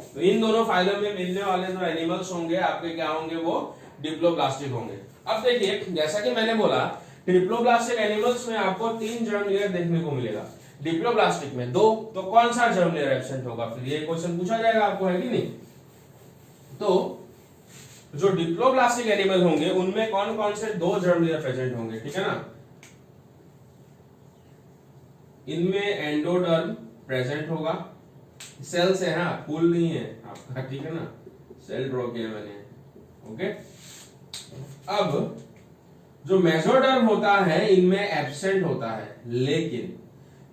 A: तो इन दोनों फाइलम में मिलने वाले जो एनिमल्स होंगे आपके क्या होंगे, वो डिप्लोब्लास्टिक होंगे। अब देखिए, जैसा कि मैंने बोला, डिप्लोब्लास्टिक एनिमल्स में आपको 3 जर्म लेयर देखने को मिलेगा, डिप्लोब्लास्टिक में 2, तो कौन सा जर्म लेयर एब्सेंट होगा, फिर ये क्वेश्चन पूछा जाएगा आपको, है कि नहीं। तो जो डिप्लोब्लास्टिक एनिमल होंगे उनमें कौन कौन से 2 जर्म लेयर प्रेजेंट होंगे, ठीक है ना। इनमें एंडोडर्म प्रेजेंट होगा, सेल से है, फूल नहीं है आपका, ठीक है ना, सेल ड्रॉ किया मैंने, ओके। अब जो मेसोडर्म होता है इनमें एब्सेंट होता है, लेकिन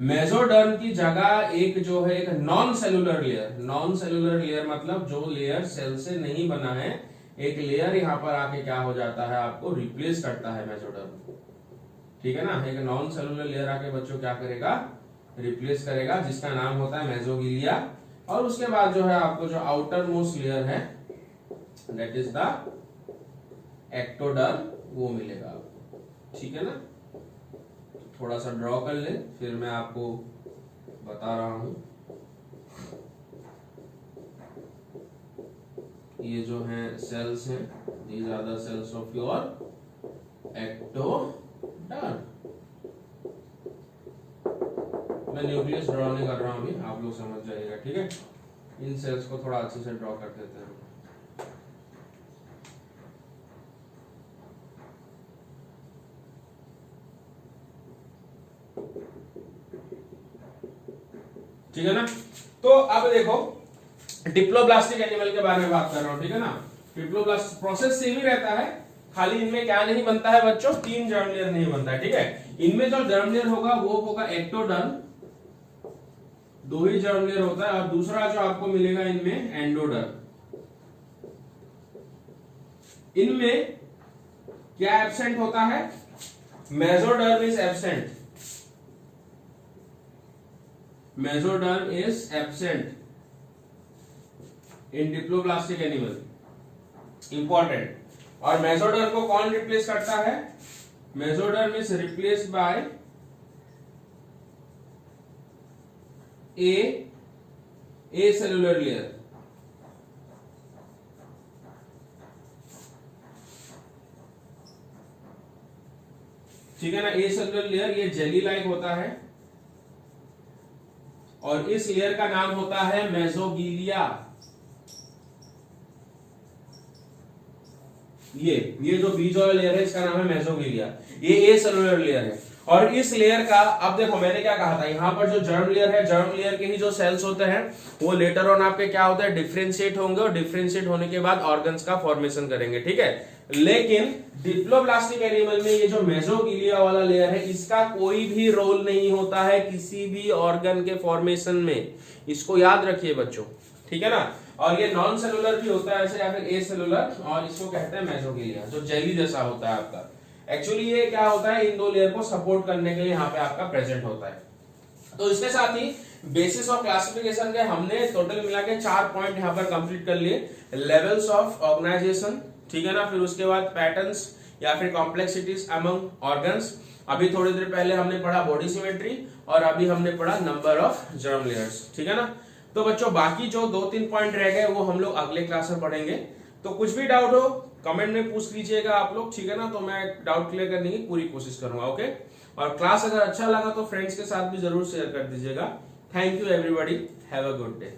A: मेसोडर्म की जगह एक जो है एक non cellular layer, non cellular layer मतलब जो लेयर सेल से नहीं बना है, एक लेयर यहां पर आके क्या हो जाता है, आपको रिप्लेस करता है मेसोडर्म, ठीक है ना। एक नॉन सेलुलर लेयर आके बच्चों क्या करेगा, रिप्लेस करेगा, जिसका नाम होता है मेसोगिलिया। और उसके बाद जो है आपको जो आउटर मोस्ट लेयर है, दैट इज द एक्टोडर्म, वो मिलेगा आपको, ठीक है ना। थोड़ा सा ड्रॉ कर ले, फिर मैं आपको बता रहा हूं। ये जो है सेल्स हैं, these are the cells of your ectoderm. मैं न्यूक्लियस ड्रॉ नहीं कर रहा हूं अभी, आप लोग समझ जाइएगा, ठीक है। इन सेल्स को थोड़ा अच्छे से ड्रॉ कर देते हैं। ठीक है ना। तो अब देखो डिप्लोब्लास्टिक एनिमल के बारे में बात कर रहा हूं, ठीक है ना। डिप्लोब्लास्ट प्रोसेस सेम ही रहता है, खाली इनमें क्या नहीं बनता है बच्चों, 3 जर्म लेयर नहीं बनता है, ठीक है। इनमें जो जर्म लेयर होगा वो होगा एक्टोडर्म, 2 ही जर्म लेयर होता है, और दूसरा जो आपको मिलेगा इनमें एंडोडर्म। इनमें क्या एब्सेंट होता है, mesoderm is absent, mesoderm is absent in diploblastic animal, important. और मेसोडर्म को कौन रिप्लेस करता है, mesoderm is replaced by A cellular layer, ठीक है ना। ए सेलुलर लेयर ये जेली लाइक होता है, और इस लेयर का नाम होता है मेसोगिलिया। ये जो बीच वाला लेयर है इसका नाम है मेसोगिलिया, ये ए सेलुलर लेयर है। और इस लेयर का, अब देखो मैंने क्या कहा था, यहां पर जो जर्म लेयर है, जर्म लेयर के ही जो सेल्स होते हैं वो लेटर ऑन आपके क्या होते हैं, डिफरेंशिएट होंगे, और डिफरेंशिएट होने के बाद ऑर्गन्स का फॉर्मेशन करेंगे, ठीक है। लेकिन डिप्लोब्लास्टिक एनिमल में ये जो मेसोगिलिया वाला लेयर है इसका कोई भी रोल नहीं होता है किसी भी ऑर्गन के फॉर्मेशन में, इसको याद रखिए बच्चों, ठीक है ना। और ये नॉन सेलुलर भी होता है ऐसे, या फिर ए सेलुलर, और इसको कहते हैं मेसोगिलिया, जो जेली जैसा होता है आपका। एक्चुअली ये क्या होता है, इन 2 लेयर को सपोर्ट करने के लिए यहाँ पे आपका प्रेजेंट होता है। तो इसके साथ ही बेसिस ऑफ क्लासिफिकेशन के हमने टोटल मिला के 4 पॉइंट यहाँ पर कंप्लीट कर लिए। लेवल्स ऑफ ऑर्गेनाइजेशन, ठीक है ना, फिर उसके बाद पैटर्न्स या फिर कॉम्प्लेक्सिटीज अमंग ऑर्गन्स, अभी थोड़ी देर पहले हमने पढ़ा बॉडी सिमेट्री, और अभी हमने पढ़ा नंबर ऑफ जर्म लेयर्स, ठीक है ना। तो बच्चों बाकी जो 2-3 पॉइंट रह गए वो हम लोग अगले क्लास में पढ़ेंगे। तो कुछ भी डाउट हो कमेंट में पूछ लीजिएगा आप लोग, ठीक है ना, तो मैं डाउट क्लियर करने की पूरी कोशिश करूंगा, ओके। और क्लास अगर अच्छा लगा तो फ्रेंड्स के साथ भी जरूर शेयर कर दीजिएगा। Thank you everybody, have a good day.